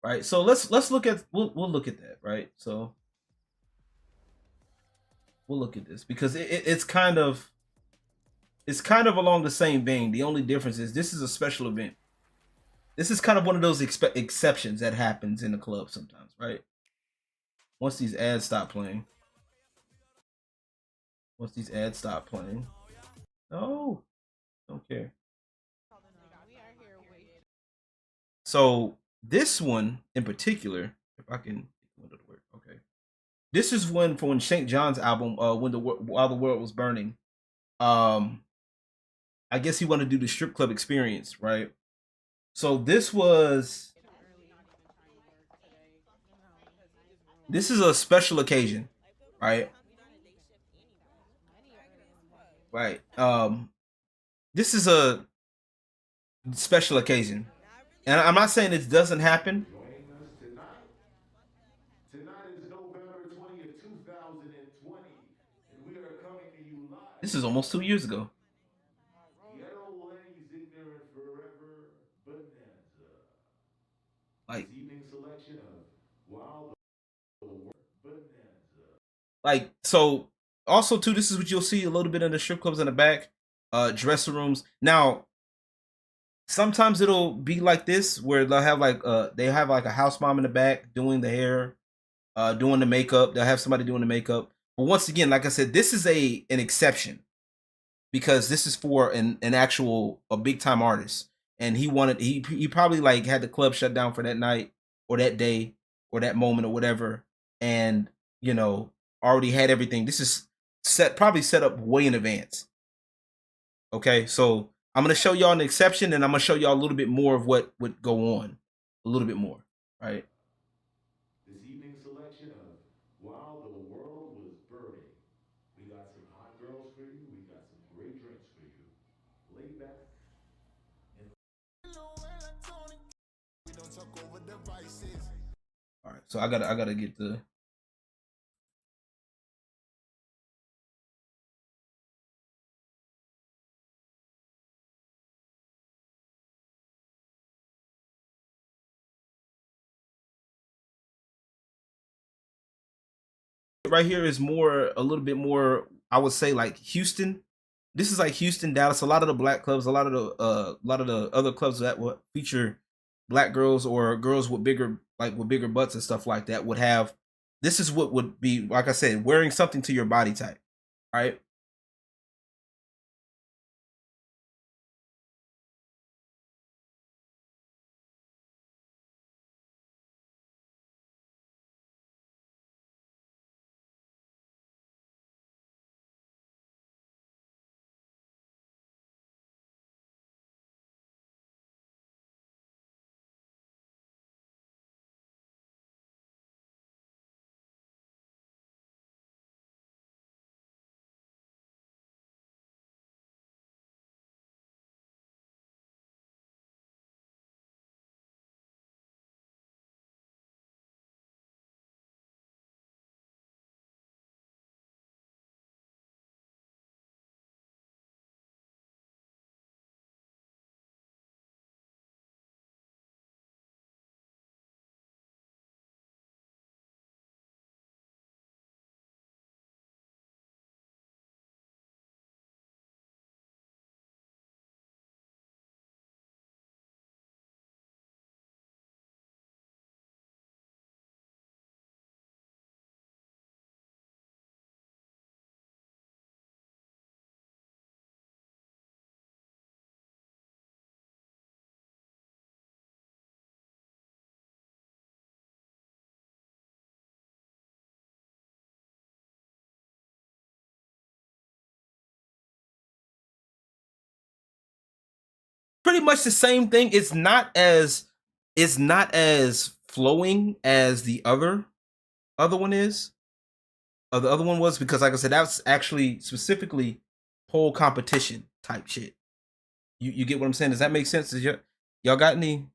S2: right? So let's look at we'll look at that, right? So we'll look at this because it's kind of along the same vein. The only difference is this is a special event. This is kind of one of those exceptions that happens in the club sometimes, right? Once these ads stop playing. Once these ads stop playing. Oh, don't care. So this one in particular, if I can get it to work, okay. This is one for when St. John's album, when the while the world was burning. Um, I guess he wanted to do the strip club experience, right? So this is a special occasion, right? Right. This is a special occasion, and I'm not saying it doesn't happen.
S3: Tonight is November 20th, 2020, and we are coming to you live
S2: This is almost 2 years ago.
S3: Ghetto Lane's Ignorant Forever Bonanza.
S2: Like,
S3: This evening selection of Wild the World Bonanza.
S2: so also too, this is what you'll see a little bit in the strip clubs in the back, dressing rooms. Now, sometimes it'll be like this where they have like a house mom in the back doing the hair, doing the makeup. They'll have somebody doing the makeup. But once again, like I said, this is an exception because this is for an actual a big time artist, and he probably like had the club shut down for that night or that day or that moment or whatever, and you know already had everything. This is probably set up way in advance. Okay, so I'm gonna show y'all an exception, and I'm gonna show y'all a little bit more of what would go on, a little bit more, right?
S3: This evening selection of While the World Was Burning. We got some hot girls for you. We got some great drinks for you. Lay back and
S2: All right, so I gotta get the right here is more a little bit more. I would say like Houston. This is like Houston, Dallas. A lot of the black clubs, a lot of the other clubs that would feature black girls or girls with bigger butts and stuff like that would have. This is what would be like I said, wearing something to your body type, right? Pretty much the same thing. It's not as flowing as the other one is. The other one was because, like I said, that's actually specifically pole competition type shit. You get what I'm saying? Does that make sense? Y'all got any?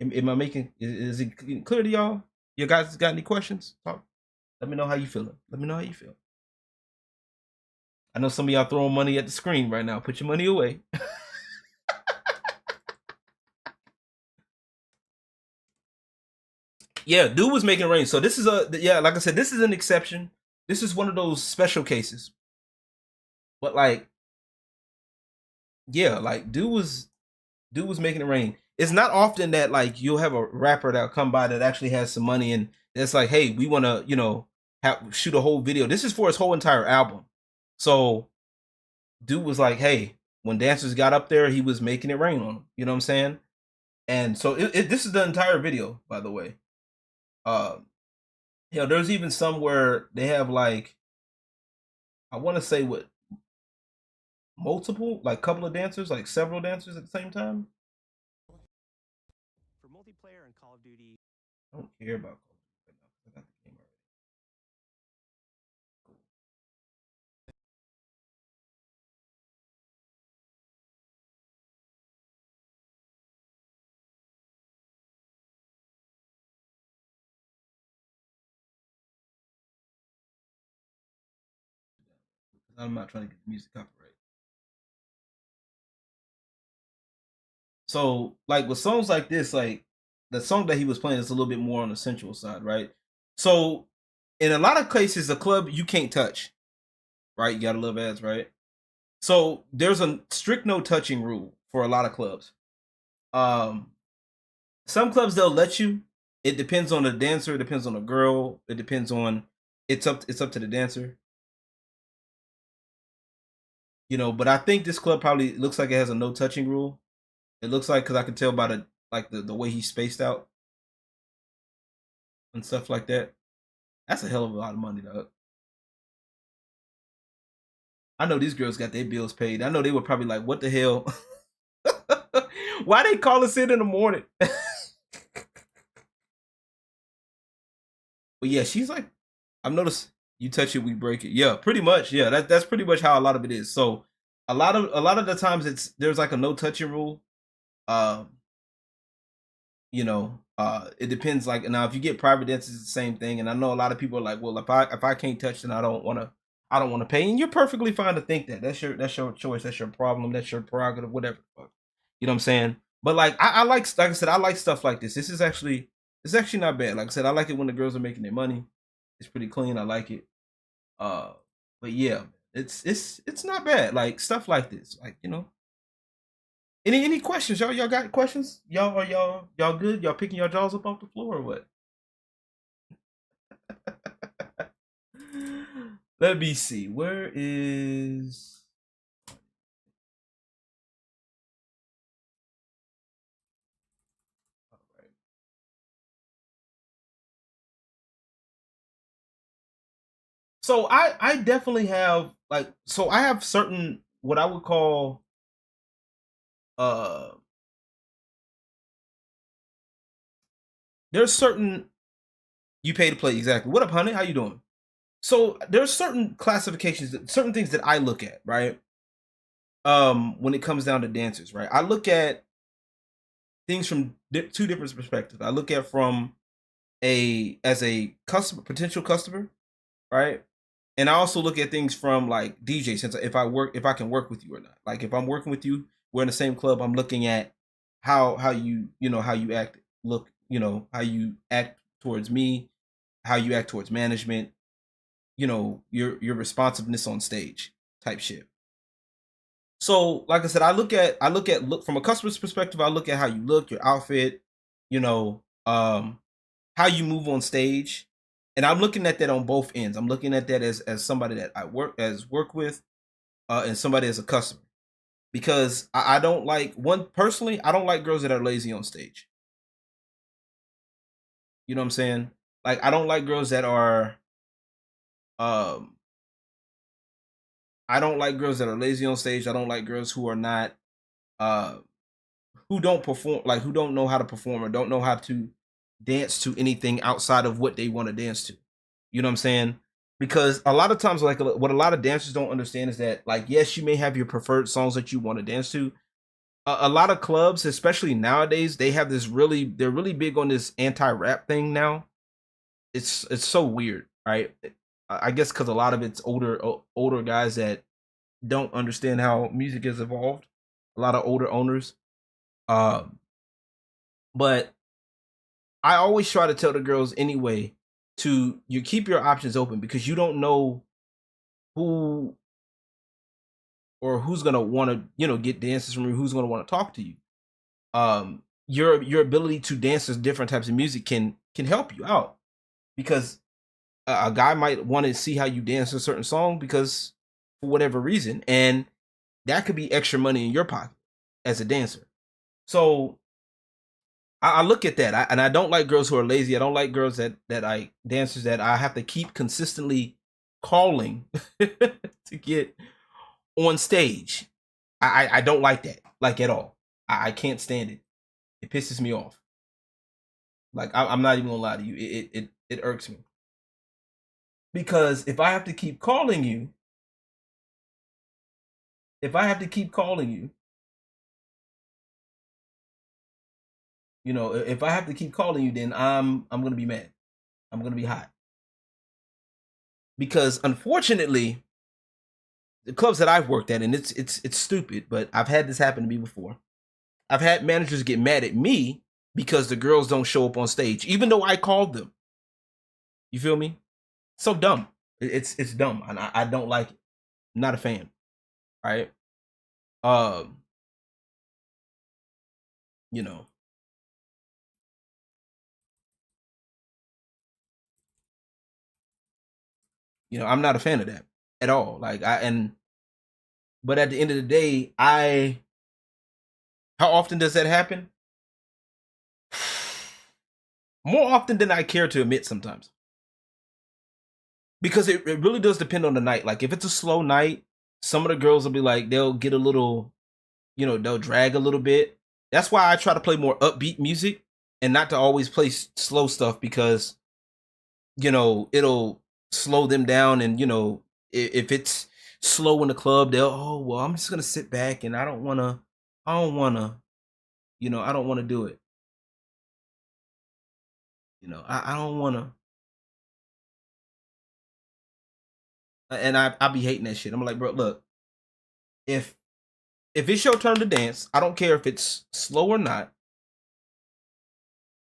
S2: Am I making? Is it clear to y'all? You guys got any questions? Talk. Let me know how you feeling. Let me know how you feel. I know some of y'all throwing money at the screen right now. Put your money away. Yeah, dude was making it rain. So this is like I said, this is an exception. This is one of those special cases. But like, yeah, like dude was making it rain. It's not often that like you'll have a rapper that'll come by that actually has some money and it's like, hey, we want to, shoot a whole video. This is for his whole entire album. So dude was like, hey, when dancers got up there, he was making it rain on them. You know what I'm saying? And so this is the entire video, by the way. Uh, there's even some where they have like, I want to say what multiple, like couple of dancers, like several dancers at the same time.
S4: For multiplayer and Call of Duty.
S2: I don't care about Call of Duty right now. I got the game already. I'm not trying to get the music copyright. So, like with songs like this, like the song that he was playing is a little bit more on the sensual side, right? So, in a lot of cases, a club you can't touch, right? You gotta love ads, right? So there's a strict no touching rule for a lot of clubs. Some clubs they'll let you. It depends on the dancer. It depends on the girl. It depends on. It's up to the dancer. But I think this club probably looks like it has a no touching rule. It looks like because I can tell by the way he's spaced out and stuff like that. That's a hell of a lot of money, dog. I know these girls got their bills paid. I know they were probably like, "What the hell? Why they call us in the morning?" But yeah, she's like, I've noticed you touch it, we break it. Yeah, pretty much. Yeah, that's pretty much how a lot of it is. So a lot of the times there's like a no touching rule. Um, it depends. Like now, if you get private dances, it's the same thing. And I know a lot of people are like, well, if I can't touch, then I don't want to pay. And you're perfectly fine to think that. That's your choice. That's your problem. That's your prerogative. Whatever. You know what I'm saying? But like I like I said, I like stuff like this. It's actually not bad. Like I said, I like it when the girls are making their money. It's pretty clean. I like it. Uh, but yeah, it's not bad. Like stuff like this. Like any questions, y'all? Y'all got questions? Y'all good? Y'all picking your jaws up off the floor or what? Let me see. Where is? All right. So I definitely have I have certain what I would call uh there's certain you pay to play exactly. What up, honey? How you doing? So there's certain classifications, certain things that I look at, right? When it comes down to dancers, right? I look at things from two different perspectives. I look at from a customer, potential customer, right? And I also look at things from like DJ, since if I can work with you or not. Like if I'm working with you, we're in the same club. I'm looking at how how you act, look, how you act towards me, how you act towards management, your responsiveness on stage type shit. So, like I said, I look from a customer's perspective. I look at how you look, your outfit, you know, how you move on stage, and I'm looking at that on both ends. I'm looking at that as somebody that I work with, and somebody as a customer, because I don't like one personally. I don't like girls that are lazy on stage. You know what I'm saying? Like I don't like girls that are um I don't like girls that are lazy on stage. I don't like girls who are not uh who don't perform, like who don't know how to perform or don't know how to dance to anything outside of what they want to dance to. You know what I'm saying? Because a lot of times, like what a lot of dancers don't understand is that, like, yes, you may have your preferred songs that you want to dance to. A lot of clubs, especially nowadays, they have they're really big on this anti-rap thing now. It's so weird, right? I guess because a lot of it's older guys that don't understand how music has evolved. A lot of older owners, um, but I always try to tell the girls anyway to you keep your options open because you don't know who or who's gonna want to get dances from you, who's gonna want to talk to you. Your ability to dance to different types of music can help you out because a guy might want to see how you dance to a certain song because for whatever reason, and that could be extra money in your pocket as a dancer. So I look at that, and I don't like girls who are lazy. I don't like girls that I dancers that I have to keep consistently calling to get on stage. I don't like that, like at all. I can't stand it. It pisses me off. Like I'm not even gonna lie to you. It irks me because if I have to keep calling you, if I have to keep calling you, then I'm gonna be mad. I'm gonna be hot because unfortunately, the clubs that I've worked at, and it's stupid, but I've had this happen to me before. I've had managers get mad at me because the girls don't show up on stage, even though I called them. You feel me? So dumb. It's dumb, and I don't like it. I'm not a fan. Right? Um, you know, I'm not a fan of that at all. Like but at the end of the day, how often does that happen? More often than I care to admit sometimes. Because it really does depend on the night. Like if it's a slow night, some of the girls will be like, they'll get a little, they'll drag a little bit. That's why I try to play more upbeat music and not to always play slow stuff because, it'll slow them down. And, if it's slow in the club, oh, well, I'm just going to sit back and I don't want to, I don't want to do it. I don't want to. And I be hating that shit. I'm like, bro, look, if it's your turn to dance, I don't care if it's slow or not.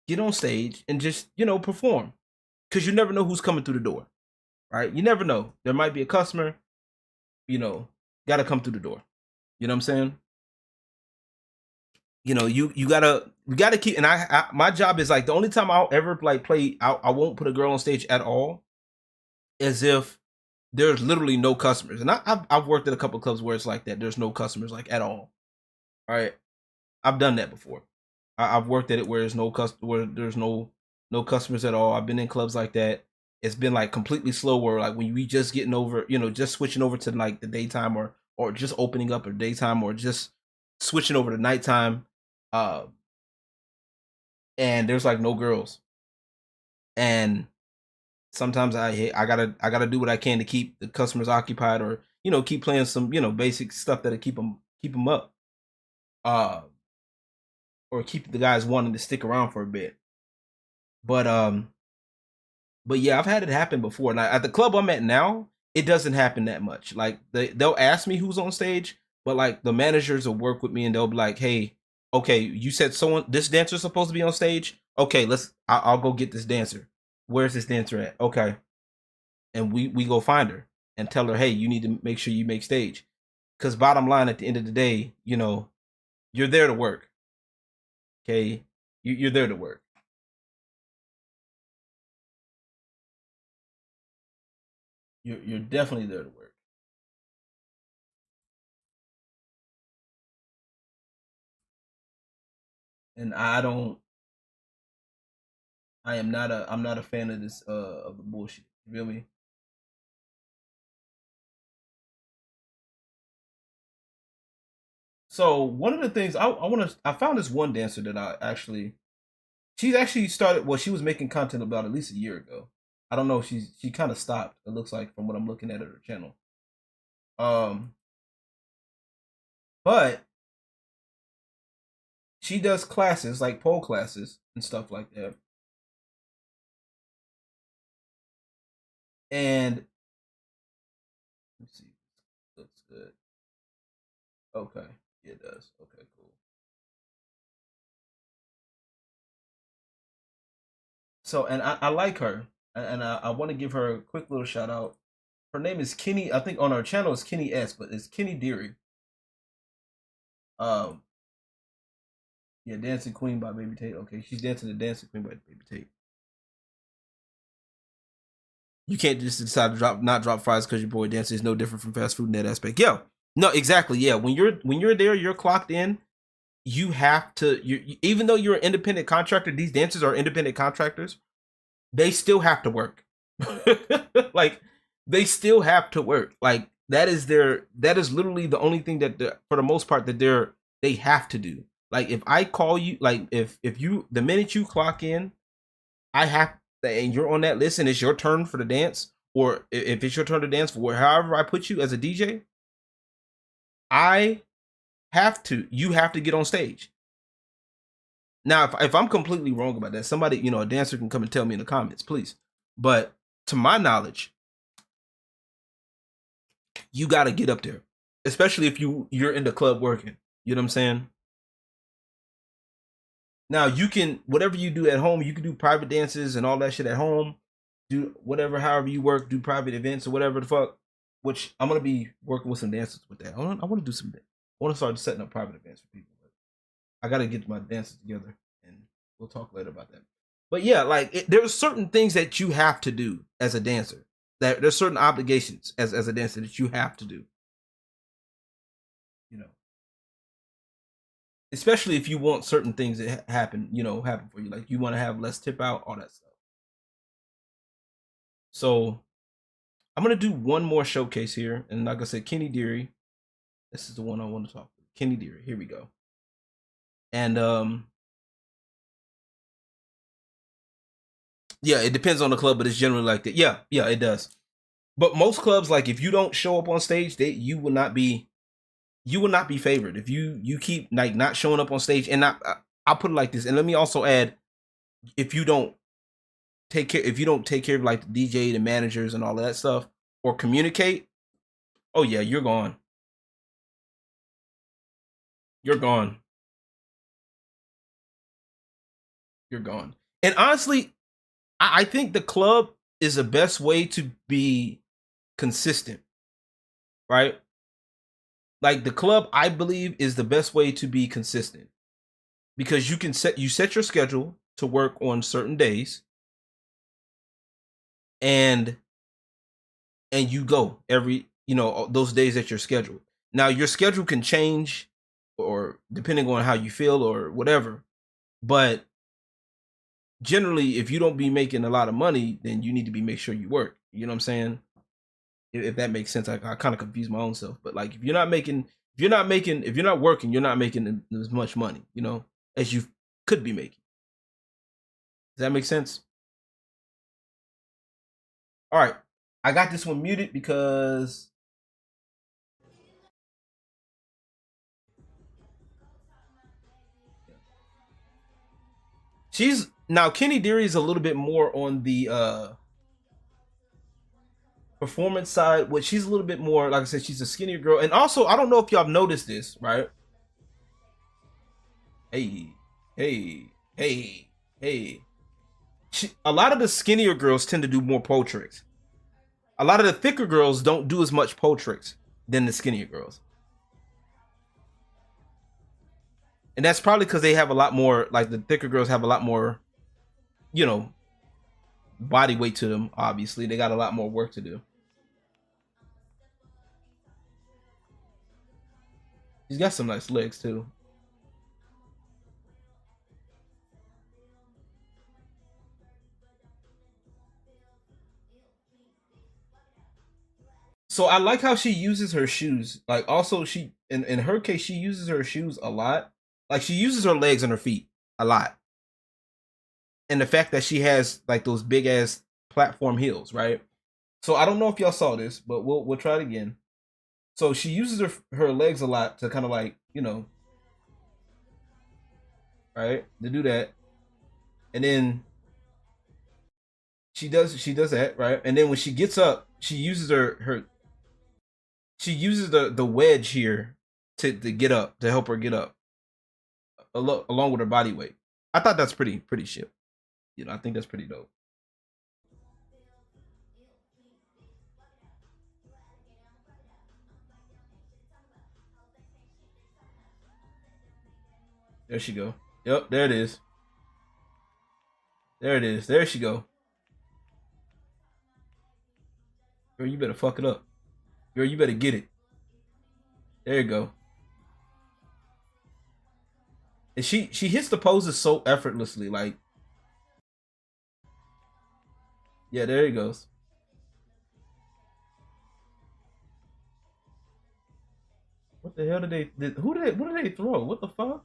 S2: Get on stage and just perform, because you never know who's coming through the door, right? You never know. There might be a customer. Got to come through the door. You know what I'm saying? You gotta keep. And my job is like the only time I'll ever like play. I won't put a girl on stage at all, as if there's literally no customers. And I've worked at a couple of clubs where it's like that. There's no customers like at all. All right, I've done that before. I've worked at it where there's no customers at all. I've been in clubs like that. It's been like completely slow, where like when we just getting over, just switching over to like the daytime, or just opening up or daytime, or just switching over to nighttime. Uh, and there's like no girls. And sometimes I gotta do what I can to keep the customers occupied, or keep playing some basic stuff that'll keep them up. Uh, or keep the guys wanting to stick around for a bit. But yeah, I've had it happen before. And at the club I'm at now, it doesn't happen that much. Like they'll ask me who's on stage, but like the managers will work with me and they'll be like, "Hey, okay, you said this dancer's supposed to be on stage. Okay, I'll go get this dancer. Where's this dancer at? Okay." And we go find her and tell her, "Hey, you need to make sure you make stage." Because bottom line, at the end of the day, you're there to work. Okay, you're there to work. You're definitely there to work. And I'm not a fan of this of the bullshit. You feel me? So one of the things I found this one dancer that she's actually started, well, she was making content about at least a year ago. I don't know, she kind of stopped, it looks like, from what I'm looking at her channel. Um but she does classes like pole classes and stuff like that. And let's see, looks good. Okay, yeah, it does. Okay, cool. So, and I like her, and I want to give her a quick little shout out. Her name is Kenny. I think on our channel is Kenny S, but it's Kenny Deary. Um, yeah, Dancing Queen by Baby Tate. Okay, she's dancing the Dancing Queen by Baby Tate. You can't just decide to not drop fries because your boy dances is no different from fast food in that aspect. Yeah, no, exactly. Yeah, when you're there, you're clocked in. You have to. Even though you're an independent contractor, these dancers are independent contractors. They still have to work. Like they still have to work. Like that is literally the only thing that for the most part that they have to do. Like if I call you, like if you the minute you clock in, I have and you're on that list and it's your turn for the dance, or if it's your turn to dance for however I put you as a DJ, you have to get on stage. Now, if I'm completely wrong about that, somebody, a dancer can come and tell me in the comments, please. But to my knowledge, you got to get up there, especially if you're in the club working. You know what I'm saying? Now, you can, whatever you do at home, you can do private dances and all that shit at home. Do whatever, however you work, do private events or whatever the fuck, which I'm going to be working with some dancers with that. I want to do some, I want to start setting up private events for people. I got to get my dances together and we'll talk later about that. But yeah, like there's certain things that you have to do as a dancer. That there's certain obligations as a dancer that you have to do. Especially if you want certain things that happen for you. Like you want to have less tip out, all that stuff. So I'm gonna do one more showcase here, and like I said, Kenny Deary. This is the one I want to talk about. Kenny Deary. Here we go. And yeah, it depends on the club, but it's generally like that. Yeah, it does. But most clubs, like if you don't show up on stage, you will not be favored. If you keep like not showing up on stage, and I'll put it like this. And let me also add, if you don't take care of like the DJ, the managers, and all of that stuff, or communicate, oh yeah, you're gone. You're gone. You're gone. And honestly, I think the club is the best way to be consistent, right? Like the club, I believe, is the best way to be consistent because you set your schedule to work on certain days, and you go every those days that you're scheduled. Now your schedule can change, or depending on how you feel or whatever, but generally, if you don't be making a lot of money, then you need to make sure you work. You know what I'm saying? If that makes sense. I kind of confuse my own self, but like if you're not working, you're not making as much money, as you could be making. Does that make sense? All right, I got this one muted because Kenny Deary is a little bit more on the performance side, which she's a little bit more, like I said, she's a skinnier girl. And also, I don't know if y'all have noticed this, right? Hey. A lot of the skinnier girls tend to do more pole tricks. A lot of the thicker girls don't do as much pole tricks than the skinnier girls. And that's probably because they have a lot more, like the thicker girls have a lot more, body weight to them. Obviously, they got a lot more work to do. She's got some nice legs too. So I like how she uses her shoes. Like also she in her case, she uses her shoes a lot. Like she uses her legs and her feet a lot. And the fact that she has like those big ass platform heels, right? So I don't know if y'all saw this, but we'll try it again. So she uses her legs a lot to kind of like, right? To do that. And then she does that, right? And then when she gets up, she uses she uses the wedge here to get up, to help her get up along with her body weight. I thought that's pretty shit. You know, I think that's pretty dope. There she go. Yep, there it is. There it is. There she go. Girl, you better fuck it up. Girl, you better get it. There you go. And she hits the poses so effortlessly. Like, yeah, there he goes. What the hell what did they throw? What the fuck?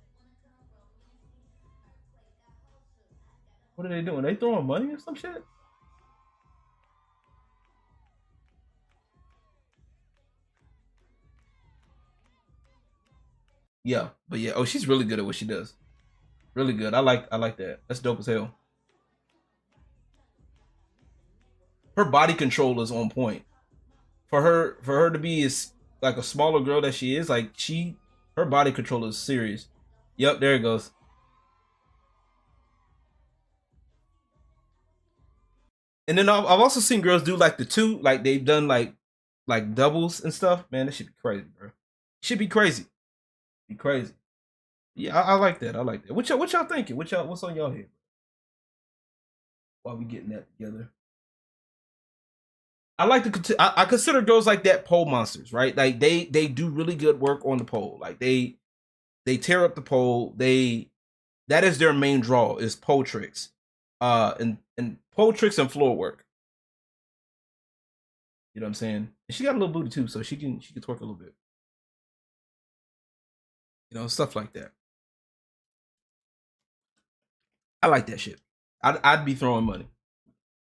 S2: What are they doing? They throwing money or some shit? Yeah, but yeah, oh, she's really good at what she does. Really good. I like that. That's dope as hell. Her body control is on point. For her to be as like a smaller girl that she is, like her body control is serious. Yep, there it goes. And then I've also seen girls do like the two, like they've done like doubles and stuff. Man, that should be crazy, bro. Should be crazy. Be crazy. Yeah, I like that. I like that. What y'all thinking? What's on y'all head? While we getting that together. I like to I consider girls like that pole monsters, right? Like they do really good work on the pole. Like they tear up the pole. That is their main draw is pole tricks. And pole tricks and floor work. You know what I'm saying? And she got a little booty too, so she can twerk a little bit. You know, stuff like that. I like that shit. I'd be throwing money.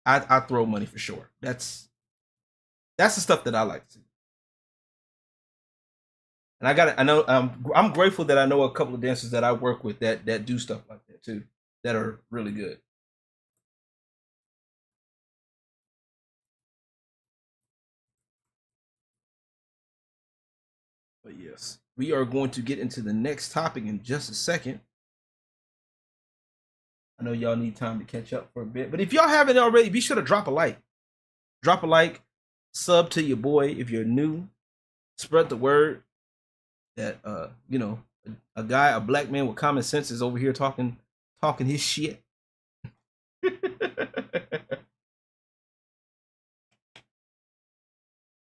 S2: I'd throw money for sure. That's the stuff that I like to see. And I know I'm grateful that I know a couple of dancers that I work with that do stuff like that too, that are really good. But yes, we are going to get into the next topic in just a second. I know y'all need time to catch up for a bit, but if y'all haven't already, be sure to drop a like. Drop a like, sub to your boy if you're new. Spread the word that you know, a guy, a black man with common sense is over here talking his shit.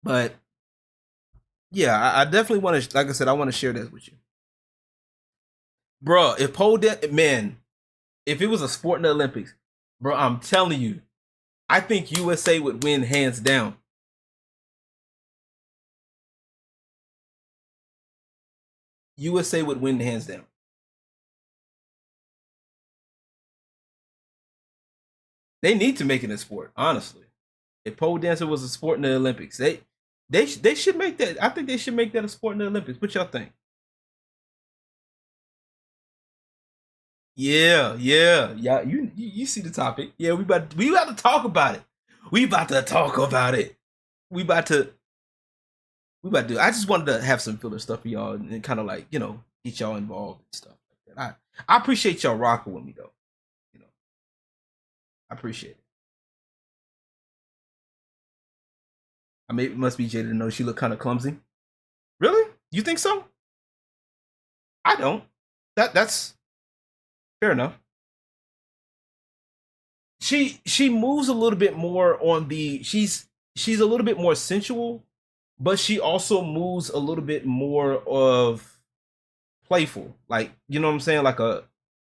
S2: But yeah, I definitely want to, like I said, I want to share this with you, bro. If man, if it was a sport in the Olympics, bro, I'm telling you, I think USA would win hands down. USA would win hands down. They need to make it a sport, honestly. If pole dancing was a sport in the Olympics, they should make that. I think they should make that a sport in the Olympics. What y'all think? Yeah. You see the topic? Yeah, we about to talk about it. We about to talk about it. We about to do. I just wanted to have some filler stuff for y'all and kind of like get y'all involved and stuff like that. I appreciate y'all rocking with me though. You know, I appreciate it. I mean, it must be Jada to know she looked kind of clumsy. Really? You think so? I don't. That's fair enough. She moves a little bit more on the she's a little bit more sensual, but she also moves a little bit more of playful. Like, you know what I'm saying? Like a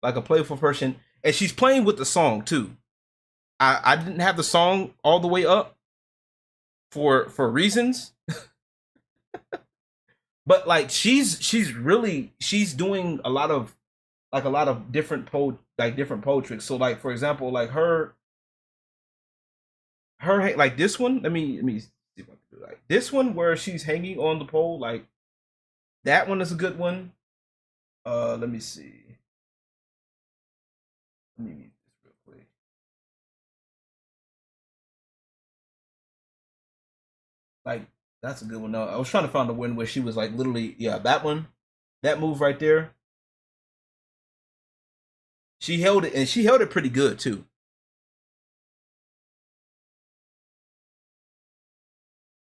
S2: playful person. And she's playing with the song too. I didn't have the song all the way up for reasons. But like she's doing a lot of different different pole tricks. So like for example, like her like this one. Let me see if I can do like this one where she's hanging on the pole. Like that one is a good one. Let me see. Let me mute this real quick. Like that's a good one. No, I was trying to find the one where she was like literally, yeah, that one, that move right there. She held it, and she held it pretty good too.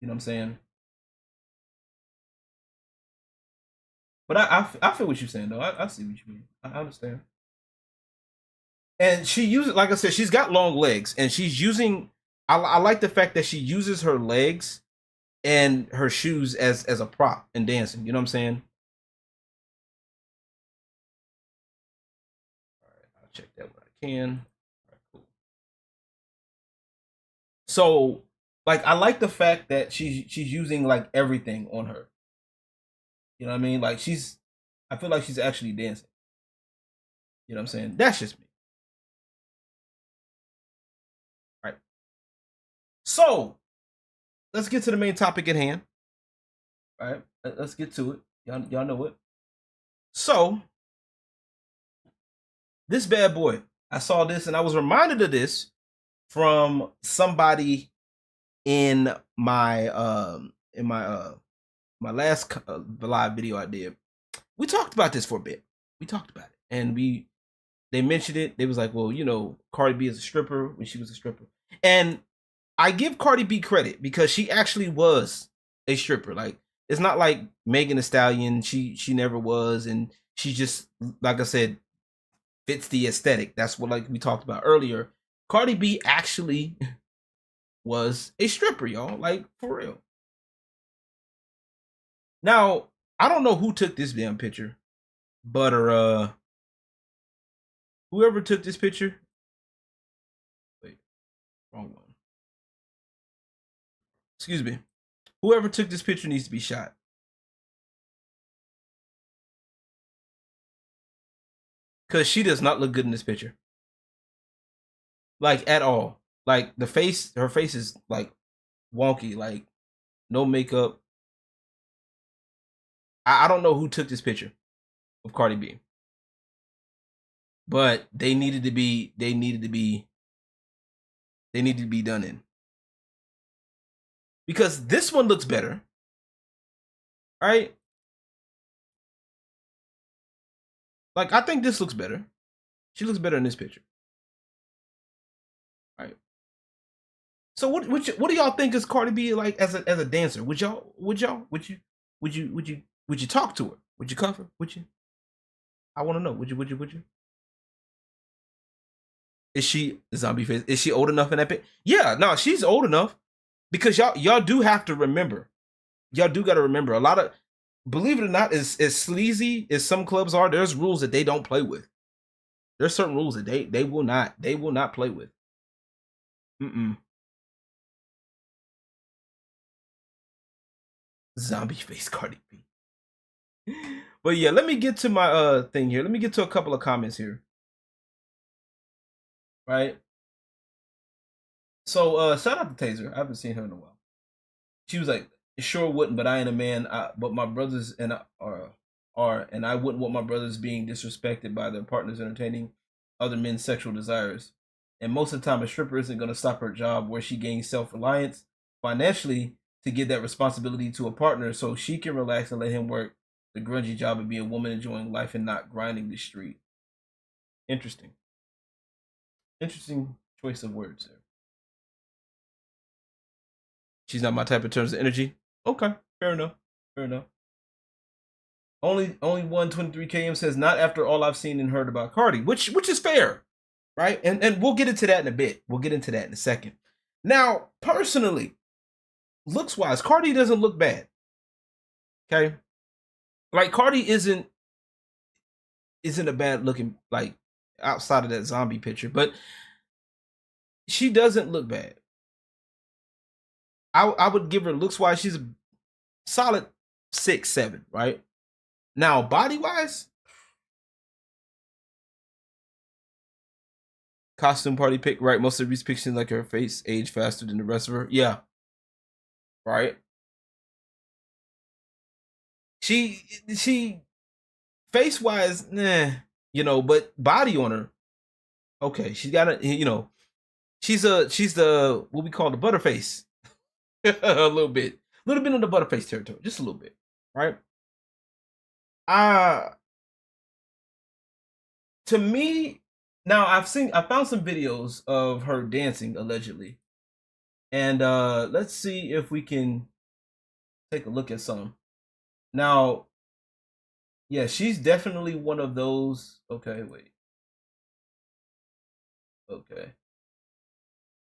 S2: You know what I'm saying? But I feel what you're saying though. I see what you mean. I understand. And she uses, like I said, she's got long legs, and she's using. I like the fact that she uses her legs and her shoes as a prop in dancing. You know what I'm saying? All right, I'll check that when I can. All right, cool. So, like, I like the fact that she's using like everything on her. You know what I mean? Like I feel like she's actually dancing. You know what I'm saying? That's just me. All right. So let's get to the main topic at hand. All right. Let's get to it. Y'all know it. So this bad boy, I saw this and I was reminded of this from somebody in my my last live video I did. We talked about this for a bit. We talked about it, and they mentioned it. They was like, well, you know, Cardi B is a stripper when she was a stripper, and I give Cardi B credit because she actually was a stripper. Like, it's not like Megan Thee Stallion. She never was, and she just, like I said, fits the aesthetic. That's what, like we talked about earlier. Cardi B actually was a stripper, y'all. Like, for real. Now, I don't know who took this damn picture, but whoever took this picture. Wait, wrong one. Excuse me. Whoever took this picture needs to be shot. Cause she does not look good in this picture. Like, at all. Like, her face is like wonky, like no makeup. I don't know who took this picture of Cardi B. But they needed to be done in. Because this one looks better. Right? Like, I think this looks better. She looks better in this picture. Right. So what do y'all think is Cardi B like as a dancer? Would you talk to her? Would you cuff her? Would you? I want to know. Would you? Is she zombie face? Is she old enough in that pit? Yeah, no, she's old enough because y'all do have to remember. Y'all do got to remember a lot of, believe it or not, as sleazy as some clubs are, there's rules that they don't play with. There's certain rules that they will not play with. Zombie face Cardi B. But yeah, let me get to my thing here. Let me get to a couple of comments here. Right. So shout out to Taser. I haven't seen her in a while. She was like, sure wouldn't, but I ain't a man. But my brothers and are, and I wouldn't want my brothers being disrespected by their partners entertaining other men's sexual desires. And most of the time, a stripper isn't going to stop her job where she gains self-reliance financially to give that responsibility to a partner so she can relax and let him work the grungy job of being a woman enjoying life and not grinding the street. Interesting choice of words there. She's not my type in terms of energy. Okay, fair enough. Only 123 km says not after all I've seen and heard about Cardi, which is fair, right? And we'll get into that in a bit. We'll get into that in a second. Now, personally, looks wise, Cardi doesn't look bad. Okay, like Cardi isn't a bad looking, like, outside of that zombie picture, but she doesn't look bad. I would give her looks wise, she's a solid 6-7, right? Now, body wise, costume party pick, right? Most of these pictures like her face age faster than the rest of her. Yeah. Right. She face wise, nah, you know, but body on her, okay. She's got a, you know, she's the what we call the butterface. A little bit on the butterface territory, just a little bit, right? To me, now I found some videos of her dancing allegedly, and let's see if we can take a look at some. Now, yeah, she's definitely one of those. Okay, wait. Okay.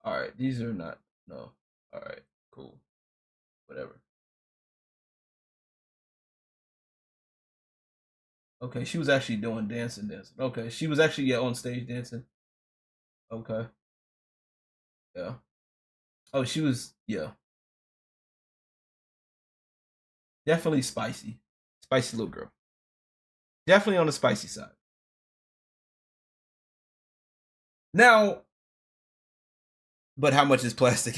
S2: All right, these are not. No. All right, cool. Whatever. Okay, she was actually doing dancing. Okay, she was actually on stage dancing. Okay, yeah. Oh, she was definitely spicy little girl. Definitely on the spicy side. Now, but how much is plastic?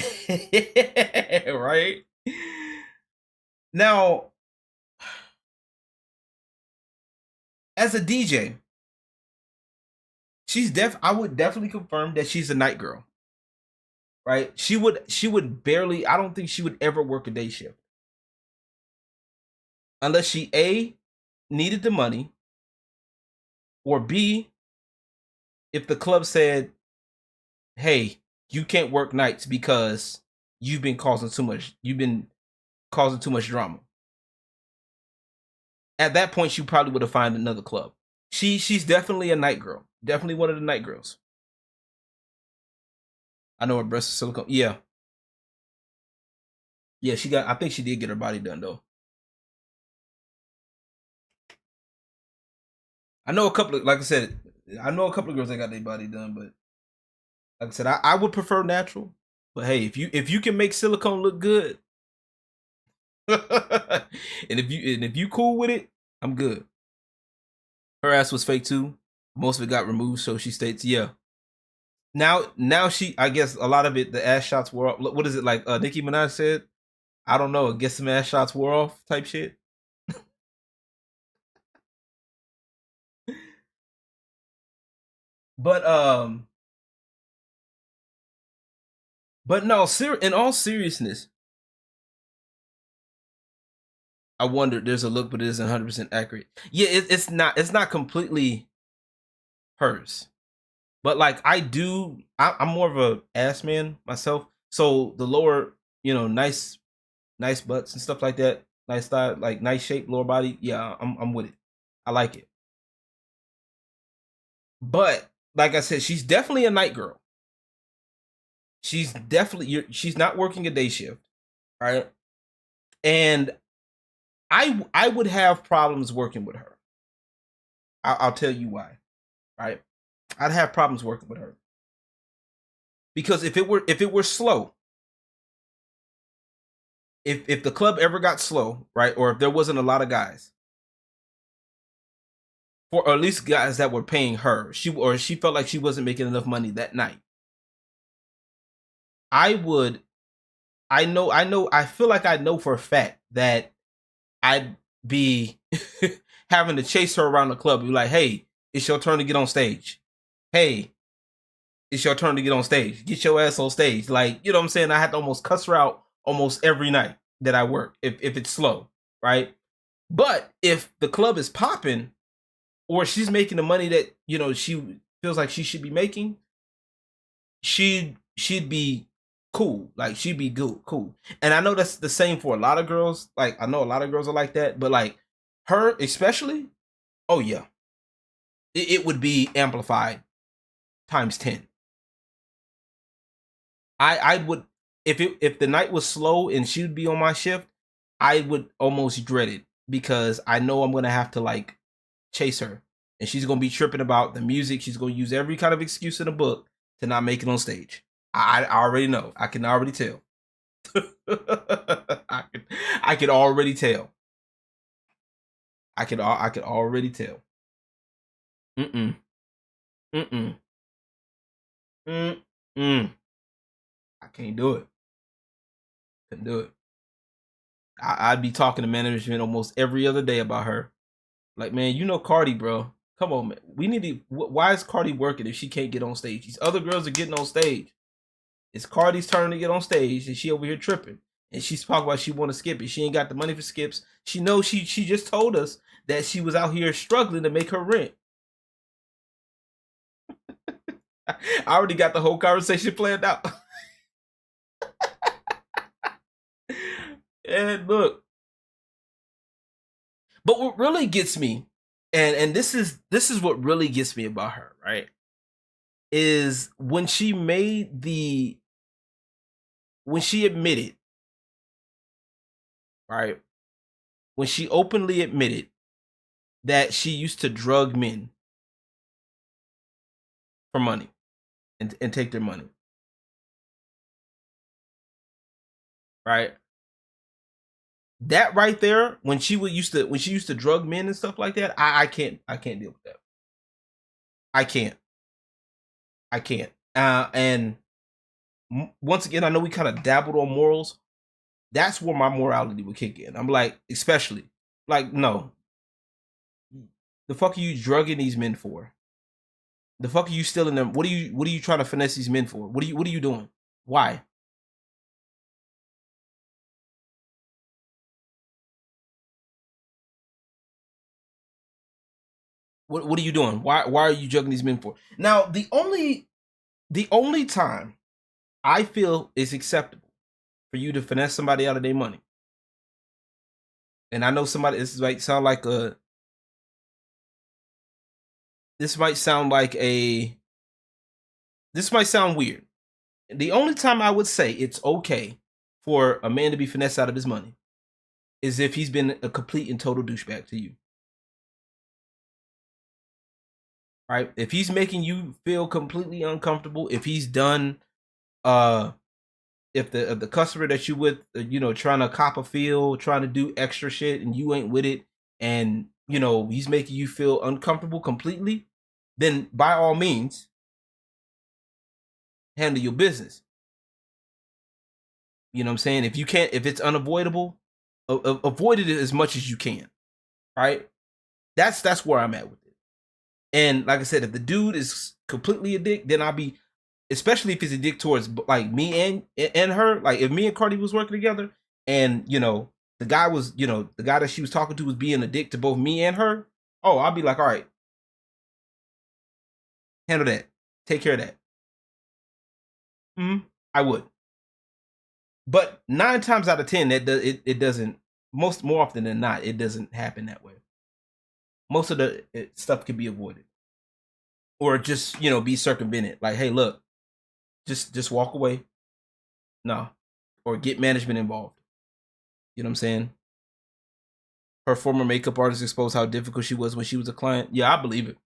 S2: Right? Now, as a DJ, I would definitely confirm that she's a night girl. Right? She would barely, I don't think she would ever work a day shift. Unless she A, needed the money, or B, if the club said, hey, you can't work nights because you've been causing too much drama. At that point, she probably would have found another club. She's definitely a night girl. Definitely one of the night girls. I know her breast is silicone. Yeah. Yeah, I think she did get her body done though. I know a couple of, like I said, I know a couple of girls that got their body done, but like I said, I would prefer natural. But hey, if you can make silicone look good, and if you cool with it, I'm good. Her ass was fake too. Most of it got removed, so she states, yeah. Now she, I guess a lot of it, the ass shots wore off. What is it like? Nicki Minaj said, I don't know. I guess some ass shots wore off, type shit. But no, in all seriousness, I wonder. There's a look, but it isn't 100% accurate. Yeah, it's not completely hers. But like I'm more of a ass man myself. So the lower, nice butts and stuff like that, nice style, like nice shape, lower body. Yeah, I'm with it. I like it. But like I said, she's definitely a night girl. She's not working a day shift, right? And I would have problems working with her. I'll tell you why, right? I'd have problems working with her because if it were slow, if the club ever got slow, right, or if there wasn't a lot of guys, or at least guys that were paying her, she felt like she wasn't making enough money that night, I feel like I know for a fact that I'd be having to chase her around the club and be like, hey, it's your turn to get on stage. Hey, it's your turn to get on stage. Get your ass on stage. Like, you know what I'm saying? I had to almost cuss her out almost every night that I work if it's slow, right? But if the club is popping or she's making the money that, she feels like she should be making, she'd be cool. Like, she'd be good, cool. And I know that's the same for a lot of girls. Like, I know a lot of girls are like that, but like her especially, oh yeah, it would be amplified times 10. I would, if the night was slow and she would be on my shift, I would almost dread it because I know I'm gonna have to like chase her and she's gonna be tripping about the music. She's gonna use every kind of excuse in the book to not make it on stage. I already know. I can already tell. I could already tell. I could already tell. Mm-mm. Mm-mm. Mm-mm. I can't do it. Couldn't do it. I'd be talking to management almost every other day about her. Like, man, Cardi, bro. Come on, man. We need to. Why is Cardi working if she can't get on stage? These other girls are getting on stage. It's Cardi's turn to get on stage, and she over here tripping. And she's talking about she want to skip it. She ain't got the money for skips. She knows she just told us that she was out here struggling to make her rent. I already got the whole conversation planned out. And look, But what really gets me, and this is what really gets me about her, right? Is when she admitted, right? When she openly admitted that she used to drug men for money and take their money. Right? That right there, when she used to drug men and stuff like that, I can't deal with that. I can't. And once again, I know we kind of dabbled on morals. That's where my morality would kick in. I'm like, especially, like, no. The fuck are you drugging these men for? The fuck are you stealing them? What are you trying to finesse these men for? What are you doing? Why? What are you doing? Why are you drugging these men for? Now, the only time I feel is acceptable for you to finesse somebody out of their money. And I know this might sound like weird. The only time I would say it's okay for a man to be finessed out of his money is if he's been a complete and total douchebag to you. Right? If he's making you feel completely uncomfortable, if he's done if the customer that you with, trying to cop a feel, trying to do extra shit and you ain't with it, and he's making you feel uncomfortable completely, then by all means handle your business. You know what I'm saying? If it's unavoidable, avoid it as much as you can. Right? That's where I'm at with it. And like I said, if the dude is completely a dick, then I'll be, especially if he's a dick towards like me and her. Like if me and Cardi was working together, and the guy that she was talking to was being a dick to both me and her. Oh, I'll be like, all right, handle that, take care of that. I would. But 9 times out of 10, it doesn't. More often than not, it doesn't happen that way. Most of the stuff can be avoided, or just be circumvented. Like, hey, look, just walk away. No, or get management involved. You know what I'm saying? Her former makeup artist exposed how difficult she was when she was a client. Yeah, I believe it.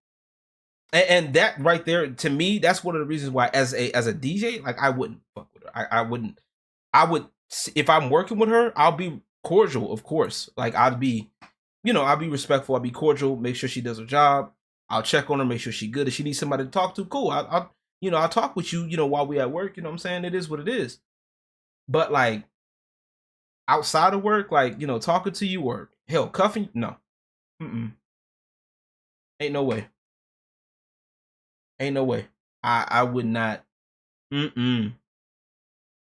S2: And that right there, to me, that's one of the reasons why, as a DJ, like I wouldn't fuck with her. I wouldn't. I would, if I'm working with her, I'll be cordial, of course. Like I'd be, I'll be respectful. I'll be cordial. Make sure she does her job. I'll check on her, make sure she's good. If she needs somebody to talk to, cool. I'll talk with you, while we at work. You know what I'm saying? It is what it is. But like outside of work, like talking to you or hell cuffing, no, ain't no way. Ain't no way. I would not.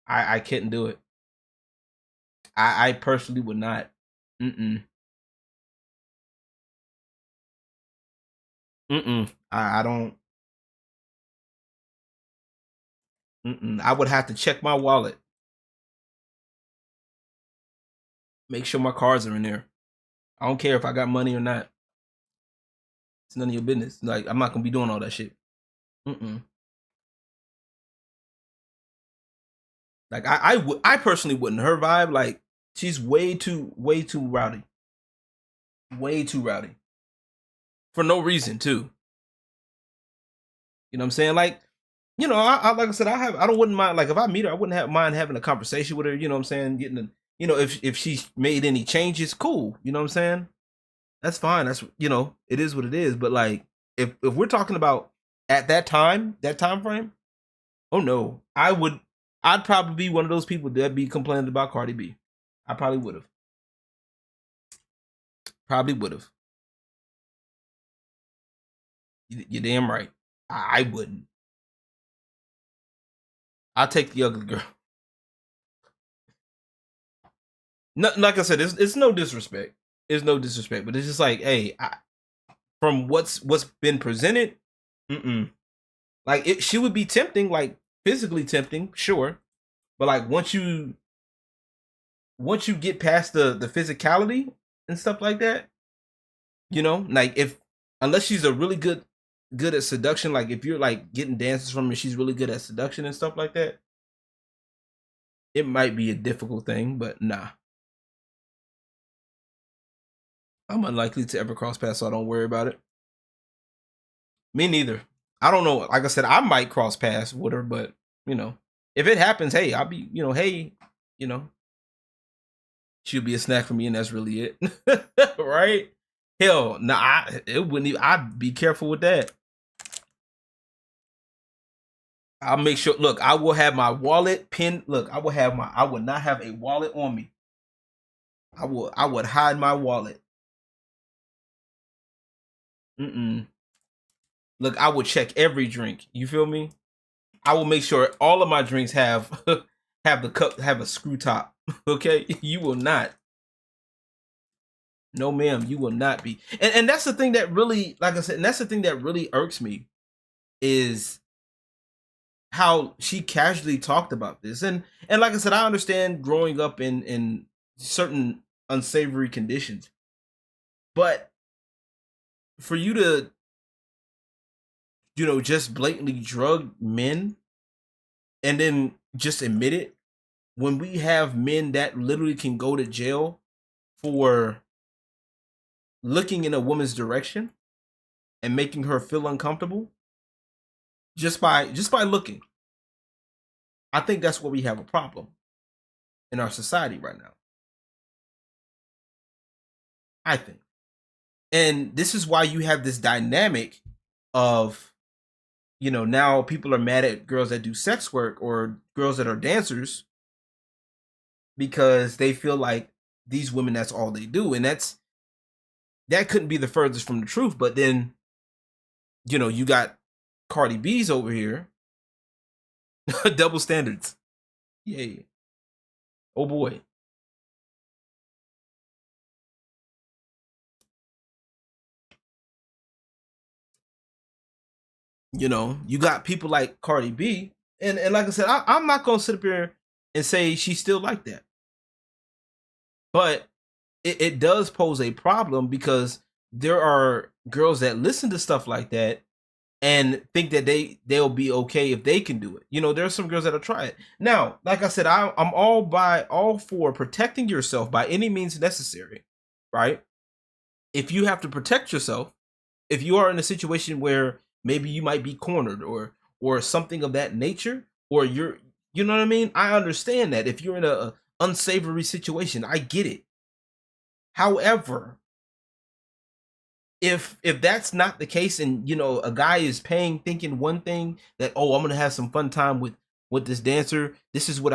S2: I couldn't do it. I personally would not. I don't. I would have to check my wallet. Make sure my cards are in there. I don't care if I got money or not. It's none of your business. Like I'm not gonna be doing all that shit. Like I personally wouldn't. Her vibe, like she's way too rowdy. Way too rowdy. For no reason, too. You know what I'm saying? Like, I like I said, wouldn't mind, like if I meet her, I wouldn't mind having a conversation with her, you know what I'm saying? Getting if she's made any changes, cool. You know what I'm saying? That's fine. That's it is what it is. But like if we're talking about at that time frame, oh no, I'd probably be one of those people that be complaining about Cardi B. I probably would have. Probably would have. You're damn right. I wouldn't. I'll take the ugly girl. No, like I said, it's no disrespect. It's no disrespect, but it's just like, hey, from what's been presented, like she would be tempting, like physically tempting, sure, but like once you get past the physicality and stuff like that, You know, like unless she's a really good at seduction, like if you're like getting dances from her, she's really good at seduction and stuff like that. It might be a difficult thing, but nah. I'm unlikely to ever cross paths, so I don't worry about it. Me neither. I don't know. Like I said, I might cross paths with her, but you know, if it happens, hey, I'll be, hey, you know, she'll be a snack for me, and that's really it, right? Hell, nah, it wouldn't even. I'd be careful with that. I'll make sure. Look, I will have my wallet pinned. Look, I will have my. I would not have a wallet on me. I would hide my wallet. Mm-mm. Look, I would check every drink. You feel me? I will make sure all of my drinks have have the cup have a screw top. Okay, you will not. No, ma'am, you will not be. And that's the thing that really, like I said, and that's the thing that really irks me is how she casually talked about this. And like I said, I understand growing up in certain unsavory conditions, but for you to just blatantly drug men and then just admit it when we have men that literally can go to jail for looking in a woman's direction and making her feel uncomfortable just by looking. I think that's where we have a problem in our society right now. I think. And this is why you have this dynamic of now people are mad at girls that do sex work or girls that are dancers because they feel like these women, that's all they do. And that couldn't be the furthest from the truth. But then you got Cardi B's over here. Double standards. Yeah. Oh boy. You got people like Cardi B, and like I said, I'm not gonna sit up here and say she's still like that, but it does pose a problem because there are girls that listen to stuff like that and think that they'll be okay if they can do it. There are some girls that'll try it. Now, like I said, I'm all for protecting yourself by any means necessary, right? If you have to protect yourself, if you are in a situation where maybe you might be cornered or something of that nature, or you know what I mean? I understand that if you're in a unsavory situation, I get it. However, if that's not the case and a guy is paying thinking one thing, that I'm gonna have some fun time with this dancer, this is what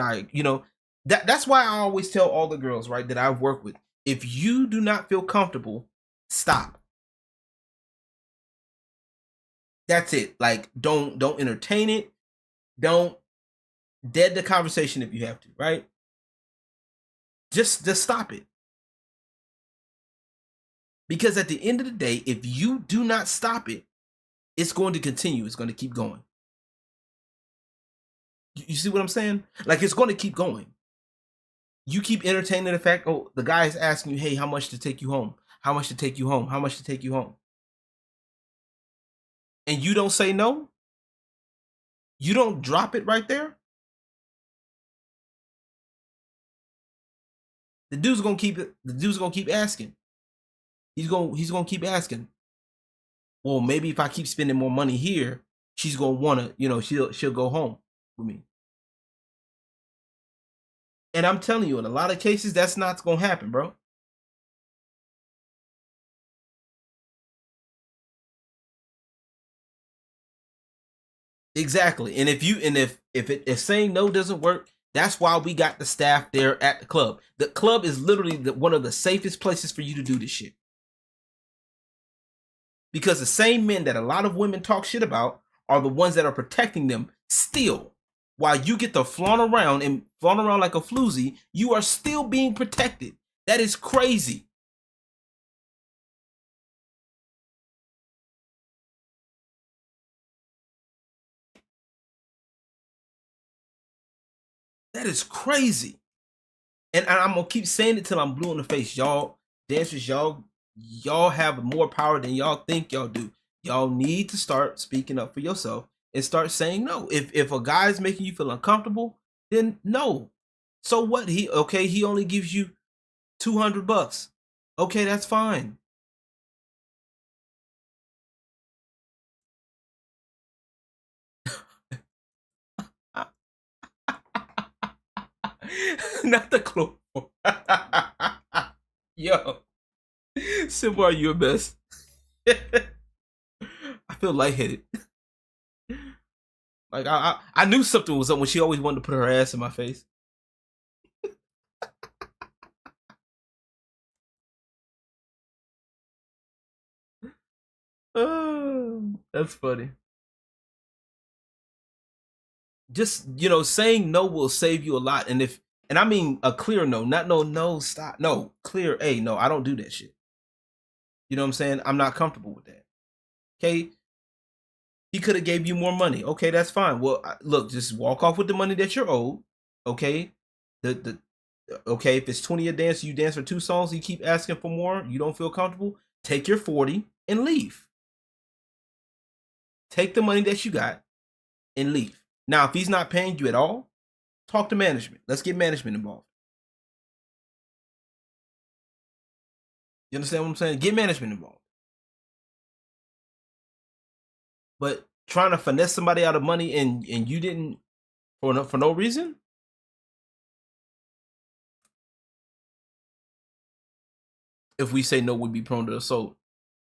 S2: that's why I always tell all the girls, right, that I've worked with, if you do not feel comfortable, stop. That's it. Like don't entertain it. Don't dead the conversation if you have to, right? Just stop it. Because at the end of the day, if you do not stop it, it's going to continue. It's going to keep going. You see what I'm saying? Like, it's going to keep going. You keep entertaining the fact, the guy is asking you, hey, how much to take you home? How much to take you home? How much to take you home? And you don't say no? You don't drop it right there? The dude's gonna keep asking. He's gonna keep asking. Well, maybe if I keep spending more money here, she's gonna wanna, she'll go home with me. And I'm telling you, in a lot of cases, that's not gonna happen, bro. Exactly. And if saying no doesn't work, that's why we got the staff there at the club. The club is literally one of the safest places for you to do this shit. Because the same men that a lot of women talk shit about are the ones that are protecting them still. While you get to flaunt around like a floozy, you are still being protected. That is crazy. That is crazy. And I'm gonna keep saying it till I'm blue in the face, y'all. Dancers, y'all Y'all have more power than y'all think y'all do. Y'all need to start speaking up for yourself and start saying no. If a guy's making you feel uncomfortable, then no. So what? He only gives you $200. Okay, that's fine. Not the clone. Yo, Simba, are you a mess? I feel lightheaded. Like I knew something was up when she always wanted to put her ass in my face. That's funny. Just saying no will save you a lot, and I mean a clear no, not no stop, no clear. Hey, no, I don't do that shit. You know what I'm saying? I'm not comfortable with that. Okay, he could have gave you more money. Okay, that's fine. Well, look, just walk off with the money that you're owed. Okay, the okay, if it's 20 a dance, you dance for 2 songs, you keep asking for more, you don't feel comfortable, take your 40 and leave. Take the money that you got and leave. Now, if he's not paying you at all, talk to management. Let's get management involved. You understand what I'm saying? Get management involved. But trying to finesse somebody out of money and you didn't for no reason. If we say no, we'd be prone to assault.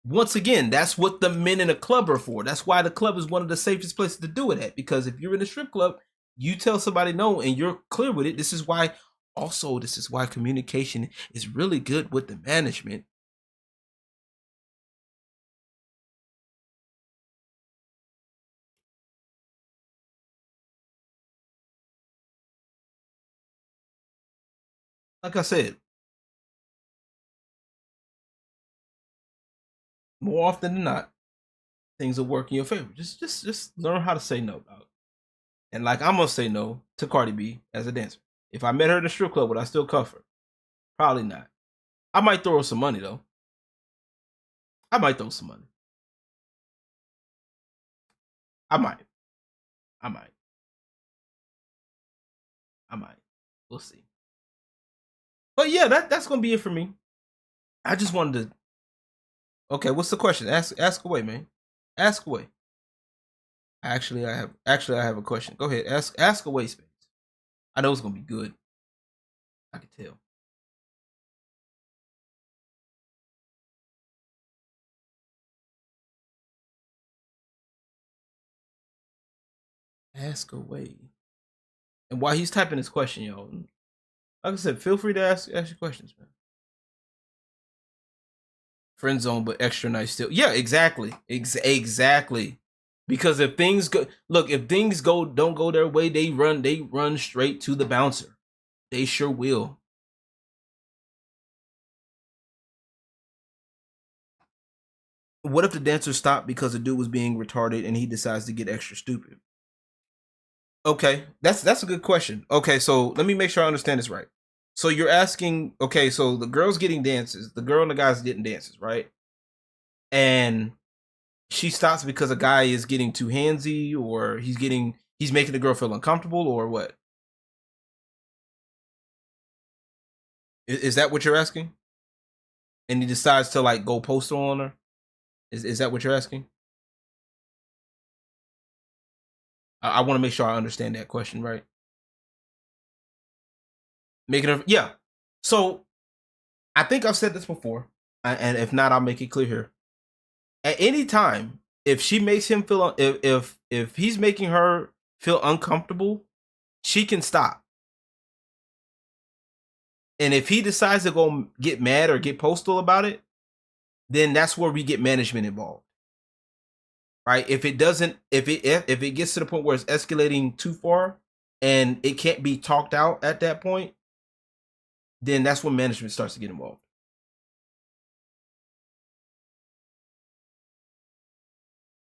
S2: Once again, that's what the men in a club are for. That's why the club is one of the safest places to do it at. Because if you're in a strip club, you tell somebody no and you're clear with it. This is why communication is really good with the management. Like I said, more often than not, things will work in your favor. Just learn how to say no, dog. And like I'm gonna say no to Cardi B as a dancer. If I met her in a strip club, would I still cuff her? Probably not. I might throw her some money though. I might throw some money. I might. I might. I might. We'll see. But yeah, that's gonna be it for me. I just wanted to. Okay, what's the question? Ask away, man. Ask away. I have a question. Go ahead. Ask away, Space. I know it's gonna be good. I can tell. Ask away. And while he's typing his question, yo, like I said, feel free to ask your questions, man. Friend zone, but extra nice still. Yeah, exactly. Exactly. Because if things don't go their way, they run straight to the bouncer. They sure will. What if the dancer stopped because the dude was being retarded and he decides to get extra stupid? Okay, that's a good question. Okay, so let me make sure I understand this right. So you're asking, okay, so the girl's getting dances, the girl and the guy's getting dances, right? And she stops because a guy is getting too handsy, or he's making the girl feel uncomfortable, or what? Is that what you're asking? And he decides to like go postal on her. Is that what you're asking? I want to make sure I understand that question right. Making her, yeah. So I think I've said this before, and if not, I'll make it clear here. At any time, if she makes him feel, if he's making her feel uncomfortable, she can stop. And if he decides to go get mad or get postal about it, then that's where we get management involved. Right? If it doesn't, if it gets to the point where it's escalating too far and it can't be talked out at that point, then that's when management starts to get involved.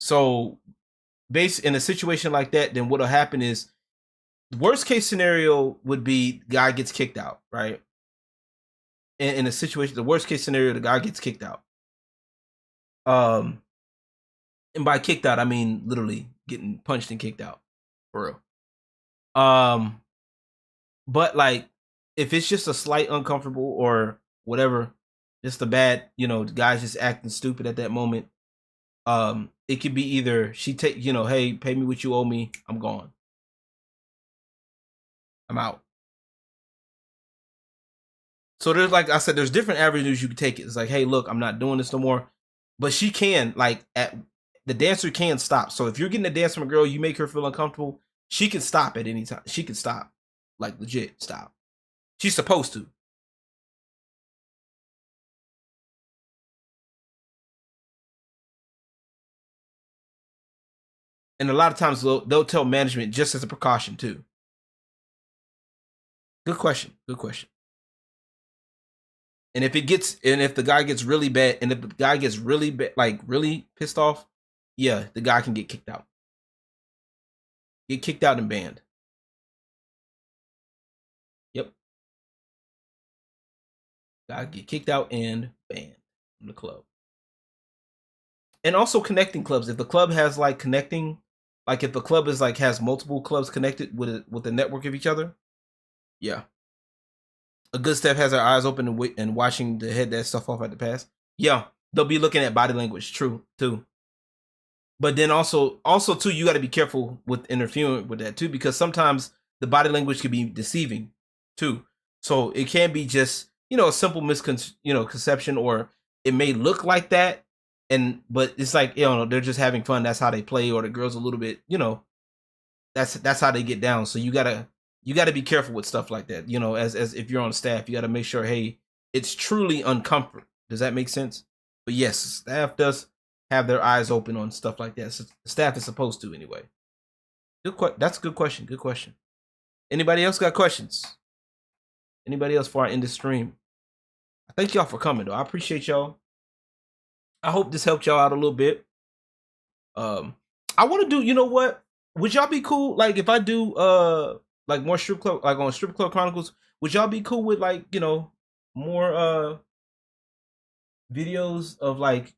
S2: So, based in a situation like that, then what'll happen is the worst case scenario would be guy gets kicked out, right? In a situation, the worst case scenario, the guy gets kicked out. And by kicked out, I mean literally getting punched and kicked out. For real. But like if it's just a slight uncomfortable or whatever, just a bad, the guy's just acting stupid at that moment. It could be either she take, hey, pay me what you owe me, I'm gone. I'm out. So there's, like I said, there's different avenues you can take it. It's like, hey, look, I'm not doing this no more. But she can, like, the dancer can stop. So if you're getting a dance from a girl, you make her feel uncomfortable, she can stop at any time. She can stop. Like, legit stop. She's supposed to. And a lot of times they'll tell management just as a precaution too. Good question. Good question. And if the guy gets really bad, and if the guy gets really bad, like really pissed off, yeah, the guy can get kicked out. Get kicked out and banned. Yep. Guy get kicked out and banned from the club. And also connecting clubs. If the club has like connecting, like if the club is like has multiple clubs connected with a network of each other, yeah. A good step has their eyes open and watching to head that stuff off at the pass. Yeah, they'll be looking at body language. True, too. But then also too, you got to be careful with interfering with that too, because sometimes the body language can be deceiving too. So it can be just a simple conception, or it may look like that, but it's like they're just having fun. That's how they play, or the girl's a little bit that's how they get down. So you gotta be careful with stuff like that. As if you're on staff, you gotta make sure, hey, it's truly uncomfort. Does that make sense? But yes, staff does have their eyes open on stuff like that. So the staff is supposed to anyway. That's a good question. Good question. Anybody else got questions? Anybody else before I end the stream? I thank y'all for coming though. I appreciate y'all. I hope this helped y'all out a little bit. I want to do, you know what? Would y'all be cool, like, if I do like more strip club, like on Strip Club Chronicles, would y'all be cool with, like, more videos of, like,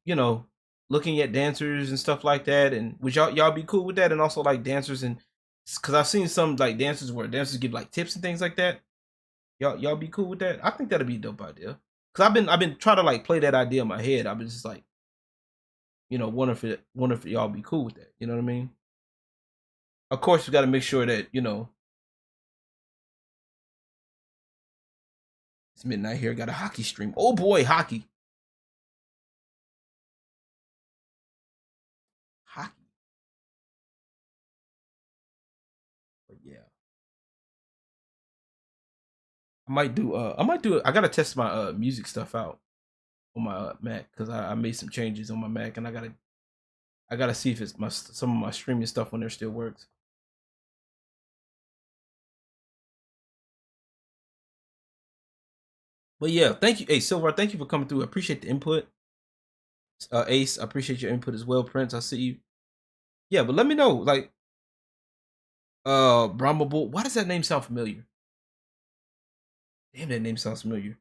S2: looking at dancers and stuff like that? And would y'all be cool with that? And also like dancers, and because I've seen some like dancers where dancers give like tips and things like that. Y'all be cool with that? I think that'd be a dope idea. Cause I've been trying to like play that idea in my head. I've been just like, wonder if y'all be cool with that. You know what I mean? Of course, we got to make sure that it's midnight here. Got a hockey stream. Oh boy, hockey. But yeah, I might do. I gotta test my music stuff out on my Mac, because I made some changes on my Mac, and I gotta see if it's some of my streaming stuff on there still works. But yeah, thank you. Hey, Silver, thank you for coming through. I appreciate the input. Ace, I appreciate your input as well. Prince, I see you. Yeah, but let me know, like, Brahma Bull. Why does that name sound familiar? Damn, that name sounds familiar.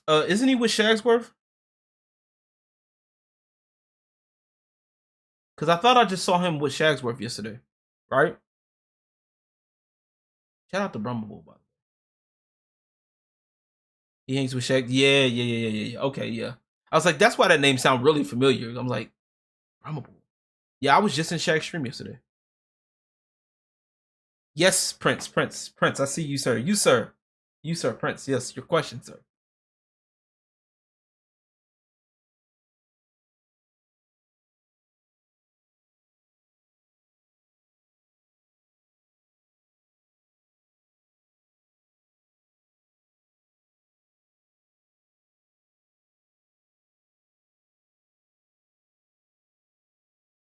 S2: Isn't he with Shagsworth? Because I thought I just saw him with Shagsworth yesterday, right? Shout out to Brahma Bull, by the way. He hangs with Shaq. Yeah. Okay, yeah. I was like, that's why that name sound really familiar. I'm like, Brahma Bull. Yeah, I was just in Shaq's stream yesterday. Yes, Prince. I see you, sir. You, sir, Prince. Yes, your question, sir.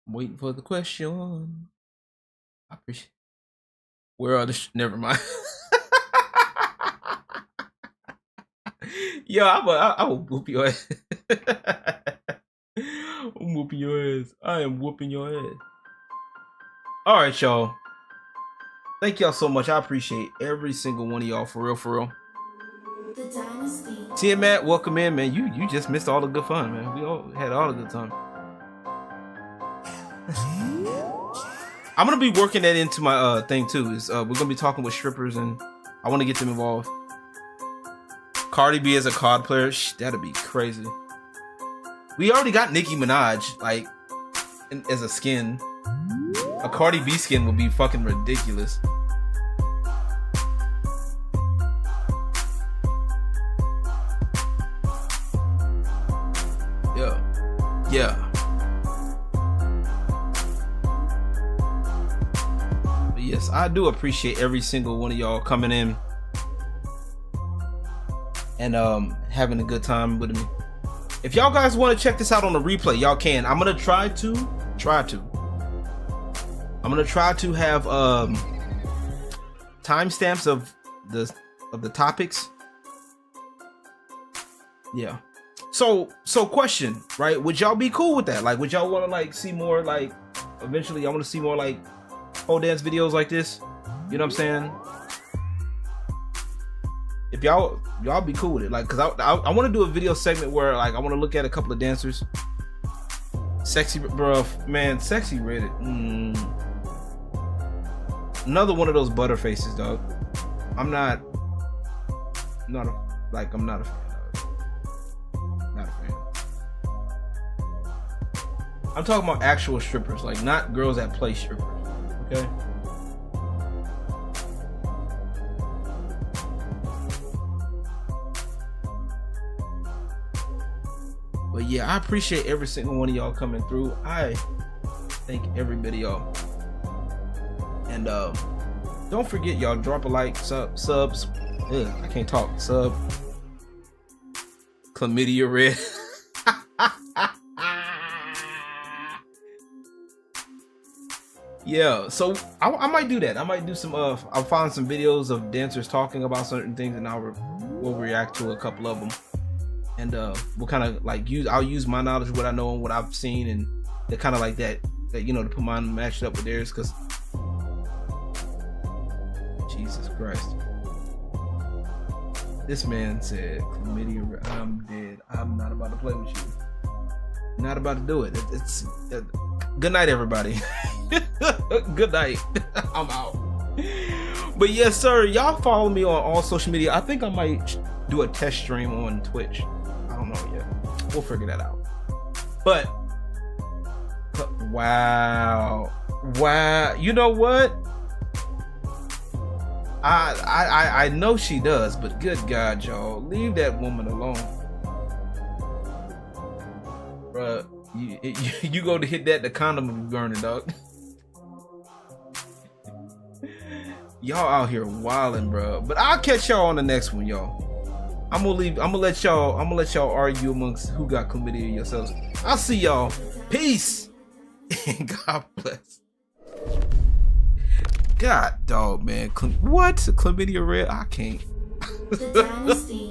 S2: I'm waiting for the question. I appreciate. Where are the? Never mind. Yo, I will whoop your ass. I'm whooping your ass. I am whooping your ass. All right, y'all. Thank y'all so much. I appreciate every single one of y'all, for real, for real.
S1: The Dynasty.
S2: Tia Matt, welcome in, man. You just missed all the good fun, man. We all had all the good time. I'm gonna be working that into my thing too. Is we're gonna be talking with strippers and I want to get them involved. Cardi B as a COD player, that'd be crazy. We already got Nicki Minaj like as a skin. A Cardi B skin would be fucking ridiculous. Yeah. But yes, I do appreciate every single one of y'all coming in and having a good time with me. If y'all guys want to check this out on the replay, y'all can. I'm gonna try to have timestamps of the topics. Yeah. So question, right? Would y'all be cool with that? Like, would y'all want to like see more like eventually I want to see more like pole dance videos like this? You know what I'm saying? If y'all be cool with it, like, cause I want to do a video segment where like I want to look at a couple of dancers. Sexy, bro, man, sexy Reddit. Another one of those butter faces, dog. I'm not a fan, dog. Not a fan. I'm talking about actual strippers, like not girls that play strippers. Okay. But yeah, I appreciate every single one of y'all coming through. I thank everybody, y'all. And don't forget, y'all, drop a like, subs. Ugh, I can't talk. Sub. Chlamydia red. Yeah, so I might do that. I might do some I'll find some videos of dancers talking about certain things and we'll react to a couple of them. And we'll kind of like I'll use my knowledge, what I know and what I've seen, and they're kind of like that you know, to put mine matched up with theirs, because Jesus Christ. This man said, chlamydia, I'm dead. I'm not about to play with you. Not about to do it. It's good night, everybody. Good night. I'm out. But yes, sir, y'all follow me on all social media. I think I might do a test stream on Twitch. I don't know yet. We'll figure that out. But wow, you know what? I know she does, but good God, y'all, leave that woman alone. Bruh, you go to hit that, the condom will be burning, dog. Y'all out here wilding, bro. But I'll catch y'all on the next one, y'all. I'm gonna let y'all argue amongst who got chlamydia yourselves. I'll see y'all. Peace. And God bless. God, dog, man. What? Chlamydia red? I can't.
S1: The Dynasty.